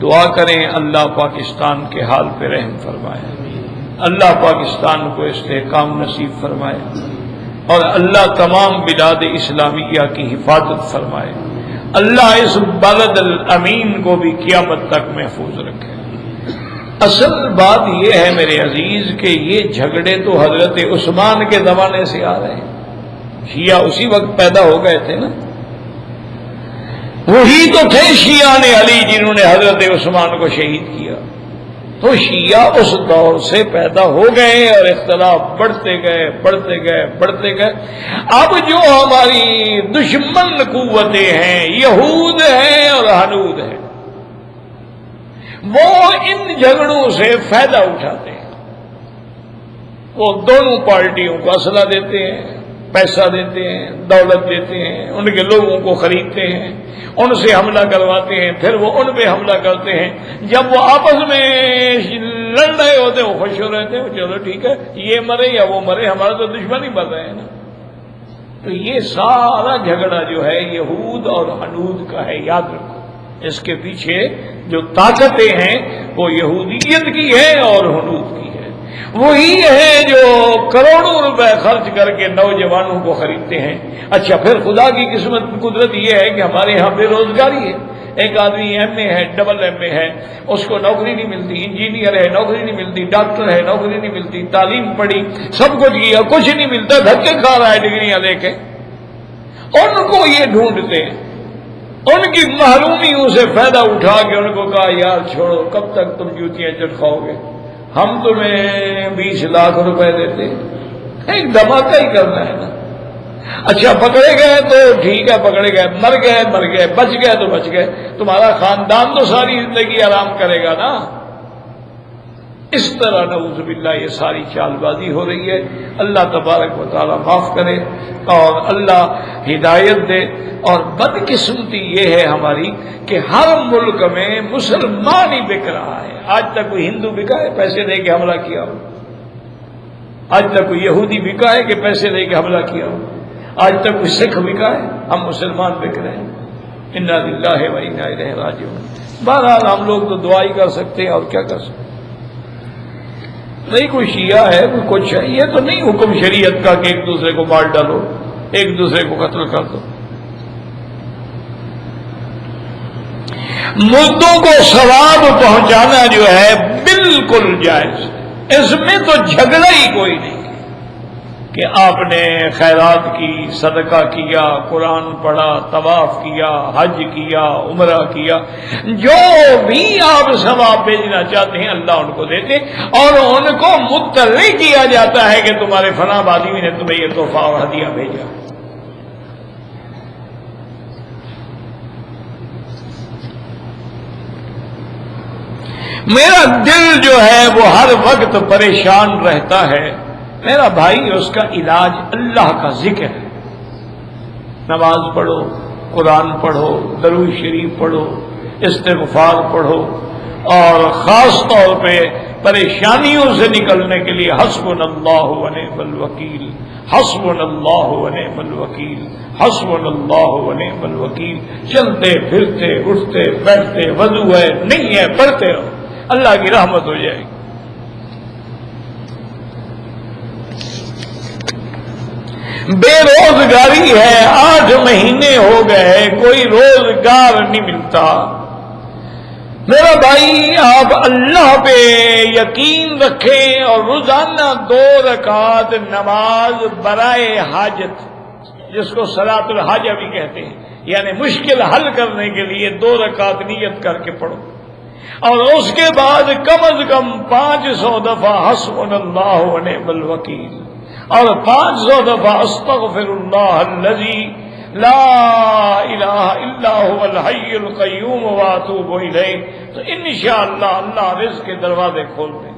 دعا کریں اللہ پاکستان کے حال پہ رحم فرمائے، اللہ پاکستان کو استحکام نصیب فرمائے اور اللہ تمام بلاد اسلامیہ کی حفاظت فرمائے. اللہ اس بلد الامین کو بھی قیامت تک محفوظ رکھے. اصل بات یہ ہے میرے عزیز کہ یہ جھگڑے تو حضرت عثمان کے زمانے سے آ رہے ہیں. شیعہ اسی وقت پیدا ہو گئے تھے نا، وہی تو تھے شیعہ نے علی جنہوں نے حضرت عثمان کو شہید کیا. تو شیعہ اس دور سے پیدا ہو گئے اور اختلاف بڑھتے گئے بڑھتے گئے بڑھتے گئے. اب جو ہماری دشمن قوتیں ہیں، یہود ہیں اور ہنود ہیں، وہ ان جھگڑوں سے فائدہ اٹھاتے ہیں. وہ دونوں پارٹیوں کو اسلحہ دیتے ہیں، پیسہ دیتے ہیں، دولت دیتے ہیں، ان کے لوگوں کو خریدتے ہیں، ان سے حملہ کرواتے ہیں، پھر وہ ان پہ حملہ کرتے ہیں. جب وہ آپس میں لڑ رہے ہوتے ہیں وہ خوش ہو رہتے ہیں، چلو ٹھیک ہے یہ مرے یا وہ مرے، ہمارا تو دشمن ہی مر رہے ہیں نا. تو یہ سارا جھگڑا جو ہے یہود اور ہنود کا ہے، یاد رکھو. اس کے پیچھے جو طاقتیں ہیں وہ یہودیت کی ہے اور ہنود کی ہے. وہی ہے جو کروڑوں روپے خرچ کر کے نوجوانوں کو خریدتے ہیں. اچھا پھر خدا کی قسمت قدرت یہ ہے کہ ہمارے یہاں بے روزگاری ہے. ایک آدمی ایم اے ہے، ڈبل ایم اے ہے، اس کو نوکری نہیں ملتی، انجینئر ہے نوکری نہیں ملتی، ڈاکٹر ہے نوکری نہیں ملتی، تعلیم پڑھی سب کچھ کیا کچھ نہیں ملتا، دھکے کھا رہا ہے ڈگریاں لے کے. ان کو یہ ڈھونڈتے ہیں، ان کی محرومیوں سے فائدہ اٹھا کے ان کو کہا یار چھوڑو، کب تک تم جوتیاں چٹکاؤ گے، ہم تمہیں 20 لاکھ روپے دیتے. ایک دھماکہ ہی کرنا ہے نا. اچھا پکڑے گئے تو ٹھیک ہے، پکڑے گئے، مر گئے، بچ گئے تو بچ گئے. تمہارا خاندان تو ساری زندگی آرام کرے گا نا. اس طرح نعوذ باللہ یہ ساری چال بازی ہو رہی ہے. اللہ تبارک و تعالی معاف کرے اور اللہ ہدایت دے. اور بدقسمتی یہ ہے ہماری کہ ہر ملک میں مسلمان ہی بک رہا ہے. آج تک کوئی ہندو بکا ہے پیسے دے کے حملہ کیا ہو؟ آج تک کوئی یہودی بکا ہے کہ پیسے دے کے حملہ کیا ہو؟ آج تک کوئی سکھ بکا ہے؟ ہم مسلمان بک رہے ہیں. انا للہ و انا الیہ راجعون. بہرحال ہم لوگ تو دعا ہی کر سکتے ہیں اور کیا کر سکتے ہیں. نہیں کوئی شیعہ ہے کوئی کچھ ہے، یہ تو نہیں حکم شریعت کا کہ ایک دوسرے کو مار ڈالو، ایک دوسرے کو قتل کر دو. مردوں کو ثواب پہنچانا جو ہے بالکل جائز. اس میں تو جھگڑا ہی کوئی نہیں کہ آپ نے خیرات کی، صدقہ کیا، قرآن پڑھا، طواف کیا، حج کیا، عمرہ کیا، جو بھی آپ ثواب بھیجنا چاہتے ہیں اللہ ان کو دیتے اور ان کو مطلع کیا جاتا ہے کہ تمہارے فلاں آدمی نے تمہیں یہ تحفہ اور ہدیہ بھیجا. میرا دل جو ہے وہ ہر وقت پریشان رہتا ہے. میرا بھائی اس کا علاج اللہ کا ذکر ہے. نماز پڑھو، قرآن پڑھو، درود شریف پڑھو، استغفار پڑھو، اور خاص طور پہ پریشانیوں سے نکلنے کے لیے حسبنا اللہ و نعم الوکیل، حسبنا اللہ و نعم الوکیل، حسبنا اللہ و نعم الوکیل. چلتے پھرتے اٹھتے بیٹھتے، وضو ہے نہیں ہے پڑھتے رہو، اللہ کی رحمت ہو جائے گی. بے روزگاری ہے، 8 مہینے ہو گئے کوئی روزگار نہیں ملتا. میرا بھائی آپ اللہ پہ یقین رکھیں اور روزانہ 2 رکعت نماز برائے حاجت، جس کو صلاۃ الحاجہ بھی کہتے ہیں، یعنی مشکل حل کرنے کے لیے 2 رکعت نیت کر کے پڑھو، اور اس کے بعد کم از کم 500 دفعہ حسبنا اللہ و نعم الوکیل اور 500 دفعہ استغفر اللہ الذی لا الہ الا هو الحی القیوم واتوب الیہ. تو انشاءاللہ اللہ رزق کے دروازے کھول دیں.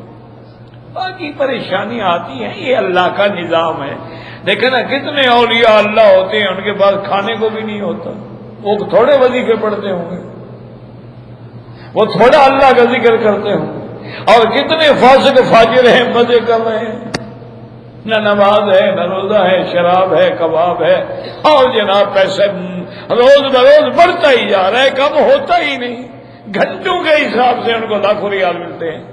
باقی پریشانیاں آتی ہیں، یہ اللہ کا نظام ہے. دیکھیں نا کتنے اولیاء اللہ ہوتے ہیں ان کے پاس کھانے کو بھی نہیں ہوتا، وہ تھوڑے وظیفے پڑھتے ہوں گے، وہ تھوڑا اللہ کا ذکر کرتے ہوں، اور کتنے فاسق فاجر ہیں مزے کر رہے ہیں. نہ نماز ہے، نہ روزہ ہے، شراب ہے، کباب ہے، اور جناب پیسے روز بروز بڑھتا ہی جا رہا ہے، کم ہوتا ہی نہیں. گھنٹوں کے حساب سے ان کو لاکھوں ریال ملتے ہیں.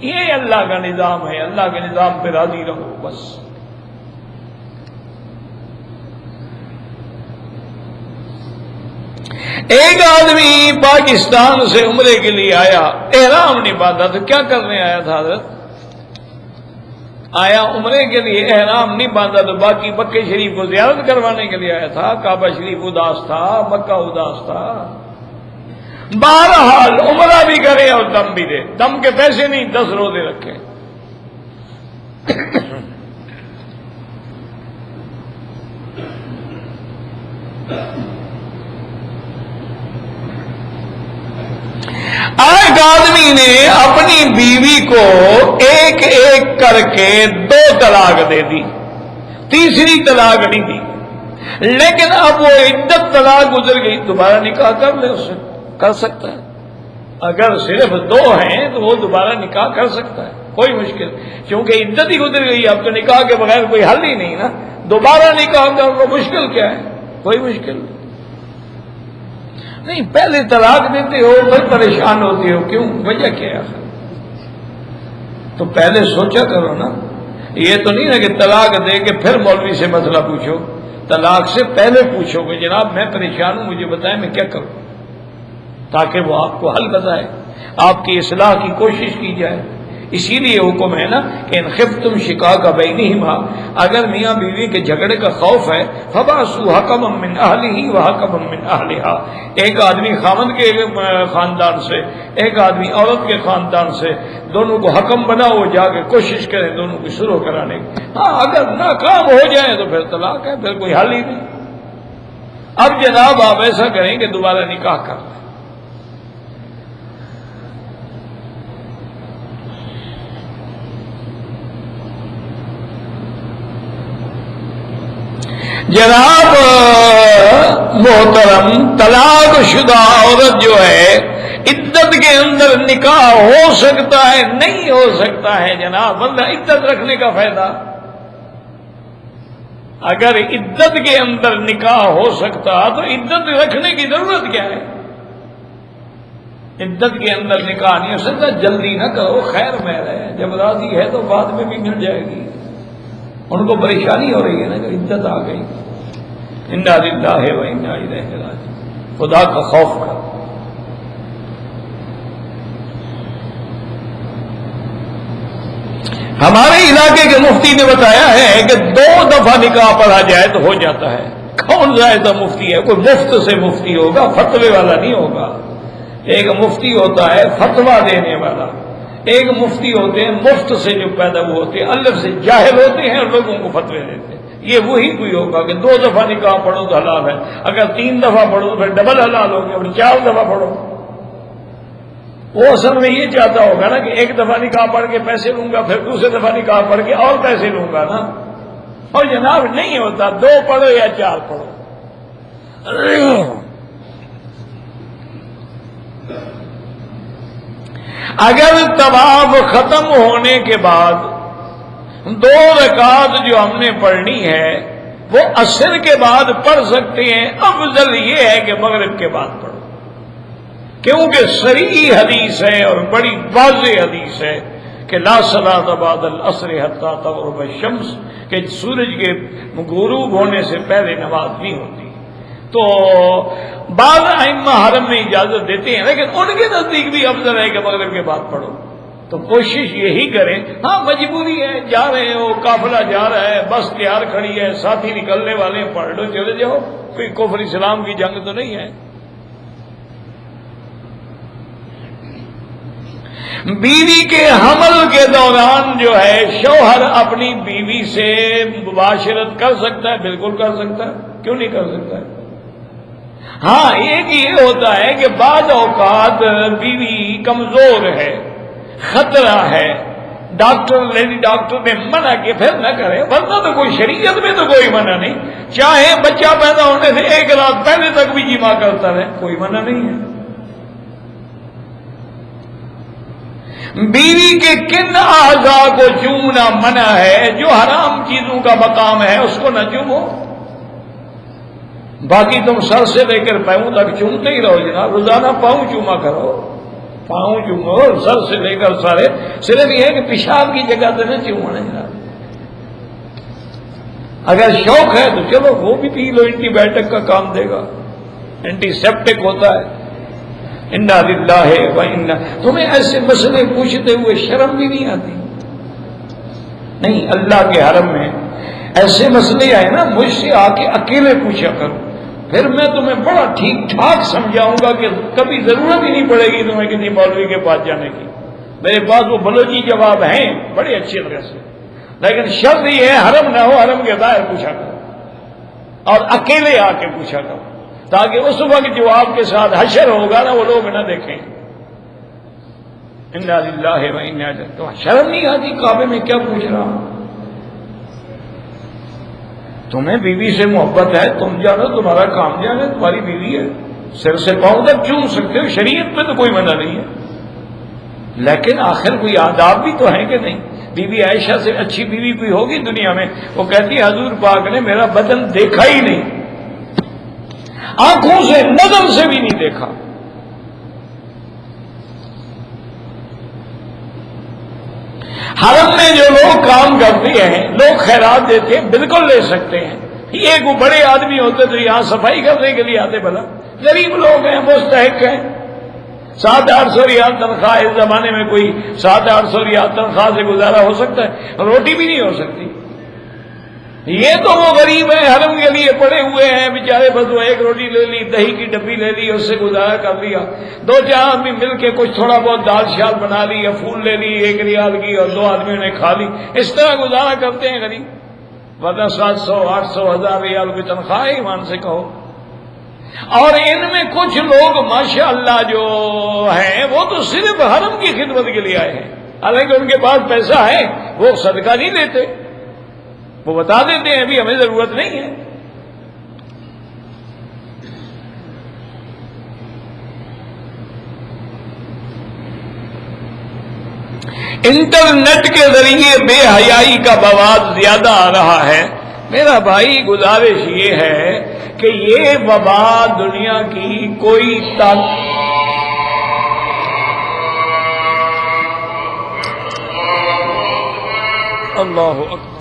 یہ اللہ کا نظام ہے، اللہ کے نظام پہ راضی رہو بس. ایک آدمی پاکستان سے عمرے کے لیے آیا، احرام نہیں باندھا تو کیا کرنے آیا تھا حضرت؟ آیا عمرے کے لیے، احرام نہیں باندھا تو باقی مکہ شریف کو زیارت کروانے کے لیے آیا تھا. کعبہ شریف اداس تھا، مکہ اداس تھا. بہرحال عمرہ بھی کرے اور دم بھی دے. دم کے پیسے نہیں، 10 روزے رکھے. ایک آدمی نے اپنی بیوی کو ایک ایک کر کے 2 طلاق دے دی، تیسری طلاق نہیں دی. لیکن اب وہ عدت طلاق گزر گئی، دوبارہ نکاح کر لے، اس سے کر سکتا ہے. اگر صرف 2 ہیں تو وہ دوبارہ نکاح کر سکتا ہے، کوئی مشکل، کیونکہ عدت ہی گزر گئی. اب تو نکاح کے بغیر کوئی حل ہی نہیں نا. دوبارہ نکاح کر لو، مشکل کیا ہے؟ کوئی مشکل نہیں. پہلے طلاق دیتے ہو پھر پریشان ہوتے ہو، کیوں؟ وجہ کیا ہے؟ تو پہلے سوچا کرو نا. یہ تو نہیں نا کہ طلاق دے کے پھر مولوی سے مسئلہ پوچھو. طلاق سے پہلے پوچھو کہ جناب میں پریشان ہوں، مجھے بتائیں میں کیا کروں، تاکہ وہ آپ کو حل بتائے، آپ کی اصلاح کی کوشش کی جائے. اسی لیے حکم ہے نا کہ ان خفتم شقاق بینہما، اگر میاں بیوی کے جھگڑے کا خوف ہے فبعثوا حکما من اہلہ وحکما من اہلہا. ایک آدمی خاوند کے خاندان سے، ایک آدمی عورت کے خاندان سے، دونوں کو حکم بناؤ، جا کے کوشش کریں دونوں کو شروع کرانے کی. ہاں اگر ناکام ہو جائے تو پھر طلاق ہے، پھر کوئی حل ہی نہیں. اب جناب آپ ایسا کریں کہ دوبارہ نکاح کر لیں. جناب محترم، طلاق شدہ عورت جو ہے عدت کے اندر نکاح ہو سکتا ہے نہیں ہو سکتا ہے جناب، ورنہ عدت رکھنے کا فائدہ؟ اگر عدت کے اندر نکاح ہو سکتا تو عدت رکھنے کی ضرورت کیا ہے؟ عدت کے اندر نکاح نہیں ہو سکتا، جلدی نہ کرو، خیر میں رہے، جب راضی ہے تو بعد میں بھی مل جائے گی۔ ان کو پریشانی ہو رہی ہے نا کہ عدت آ گئی۔ انا للہ و انا الیہ راجعون، خدا کا خوف کر۔ ہمارے علاقے کے مفتی نے بتایا ہے کہ 2 دفعہ نکاح پڑھا جائے تو ہو جاتا ہے۔ کون سا ایسا مفتی ہے؟ کوئی مفت سے مفتی ہوگا، فتوے والا نہیں ہوگا۔ ایک مفتی ہوتا ہے فتویٰ دینے والا، ایک مفتی ہوتے ہیں مفت سے جو پیدا ہوتے ہیں، الف سے جاہل ہوتے ہیں اور لوگوں کو فتوے دیتے ہیں۔ یہ وہی کوئی ہوگا کہ 2 دفعہ نکاح پڑھو تو حلال ہے، اگر 3 دفعہ پڑھو تو پھر ڈبل حلال ہو گیا، اور 4 دفعہ پڑھو۔ وہ اصل میں یہ چاہتا ہوگا نا کہ 1 دفعہ نکاح پڑھ کے پیسے لوں گا، پھر دوسرے دفعہ نکاح پڑھ کے اور پیسے لوں گا نا۔ اور جناب نہیں ہوتا، 2 پڑھو یا 4 پڑھو۔ اگر طواف ختم ہونے کے بعد 2 رکعت جو ہم نے پڑھنی ہے وہ عصر کے بعد پڑھ سکتے ہیں، افضل یہ ہے کہ مغرب کے بعد پڑھو، کیونکہ صریح حدیث ہے اور بڑی واضح حدیث ہے کہ لا صلاۃ بعد العصر حتی تغرب الشمس، کہ سورج کے غروب ہونے سے پہلے نماز نہیں ہوتی۔ تو بعض ائمہ حرم میں اجازت دیتے ہیں، لیکن ان کے نزدیک بھی افضل ہے کہ مغرب کے بعد پڑھو۔ تو کوشش یہی کریں، ہاں مجبوری ہے، جا رہے ہو، قافلہ جا رہا ہے، بس تیار کھڑی ہے، ساتھی نکلنے والے ہیں، پڑھ لو چلے جاؤ، کوئی کفر اسلام کی جنگ تو نہیں ہے۔ بیوی کے حمل کے دوران جو ہے شوہر اپنی بیوی سے مباشرت کر سکتا ہے، بالکل کر سکتا ہے، کیوں نہیں کر سکتا ہے؟ ہاں ایک یہ ہوتا ہے کہ بعض اوقات بیوی کمزور ہے، خطرہ ہے، لیڈی ڈاکٹر نے منع کیا، پھر نہ کرے، ورنہ تو کوئی شریعت میں تو کوئی منع نہیں، چاہے بچہ پیدا ہونے سے 1 رات پہلے تک بھی جماع کرتا رہے، کوئی منع نہیں ہے۔ بیوی کے کن اعضاء کو چومنا منع ہے؟ جو حرام چیزوں کا مقام ہے اس کو نہ چومو، باقی تم سر سے لے کر پاؤں تک چومتے ہی رہو جناب، روزانہ پاؤں چوما کرو، پاؤں چومو، سر سے لے کر سارے، صرف یہ ہے کہ پیشاب کی جگہ تو نہ چومنا جناب۔ اگر شوق ہے تو چلو وہ بھی پی لو، اینٹی بایوٹک کا کام دے گا، اینٹی سیپٹک ہوتا ہے۔ انا للہ و انا، تمہیں ایسے مسئلے پوچھتے ہوئے شرم بھی نہیں آتی؟ نہیں، اللہ کے حرم میں ایسے مسئلے آئے نا، مجھ سے آ کے اکیلے پوچھا کرو، پھر میں تمہیں بڑا ٹھیک ٹھاک سمجھاؤں گا کہ کبھی ضرورت ہی نہیں پڑے گی تمہیں کسی مولوی کے پاس جانے کی۔ میرے پاس وہ بلوچی جواب ہیں بڑے اچھی طرح سے، لیکن شرط یہ ہے حرم نہ ہو، حرم کے باہر پوچھا کرو اور اکیلے آ کے پوچھا کرو، تاکہ اس وقت جو آپ کے ساتھ حشر ہوگا نا وہ لوگ نہ دیکھیں۔ انا للہ و انا الیہ، تو شرم نہیں آتی کعبے میں کیا پوچھ رہا ہوں؟ تمہیں بیوی سے محبت ہے، تم جانو، تمہارا کام جانے، تمہاری بیوی ہے، سر سے پاؤں تک چوم سکتے ہو، شریعت میں تو کوئی منع نہیں ہے، لیکن آخر کوئی آداب بھی تو ہیں کہ نہیں؟ بی بی عائشہ سے اچھی بیوی کوئی ہوگی دنیا میں؟ وہ کہتی ہے حضور پاک نے میرا بدن دیکھا ہی نہیں، آنکھوں سے نظر سے بھی نہیں دیکھا۔ حرم میں جو لوگ کام کرتے ہیں، لوگ خیرات دیتے ہیں، بالکل لے سکتے ہیں۔ یہ کوئی بڑے آدمی ہوتے تو یہاں صفائی کرنے کے لیے آتے، بھلا غریب لوگ ہیں، مستحق ہیں، 700-800 ریال تنخواہ، اس زمانے میں کوئی 700-800 ریال تنخواہ سے گزارا ہو سکتا ہے؟ روٹی بھی نہیں ہو سکتی۔ یہ تو وہ غریب ہیں، حرم کے لیے پڑے ہوئے ہیں بیچارے، بس وہ 1 روٹی لے لی، دہی کی ڈبی لے لی، اس سے گزارا کر لیا، 2-4 آدمی مل کے کچھ تھوڑا بہت دال شال بنا لی یا پھول لے لی 1 ریال کی، اور 2 آدمیوں نے کھا لی، اس طرح گزارا کرتے ہیں غریب، ورنہ 700-800-1000 ریال کی تنخواہ ہے، ایمان سے کہو۔ اور ان میں کچھ لوگ ماشاءاللہ جو ہیں وہ تو صرف حرم کی خدمت کے لیے آئے ہیں، حالانکہ ان کے پاس پیسہ ہے، وہ صدقہ نہیں لیتے، وہ بتا دیتے ہیں ابھی ہمیں ضرورت نہیں ہے، انٹرنیٹ کے ذریعے بے حیائی کا بواد زیادہ آ رہا ہے. میرا بھائی گزارش یہ ہے کہ یہ وبا دنیا کی کوئی اللہ اکبر.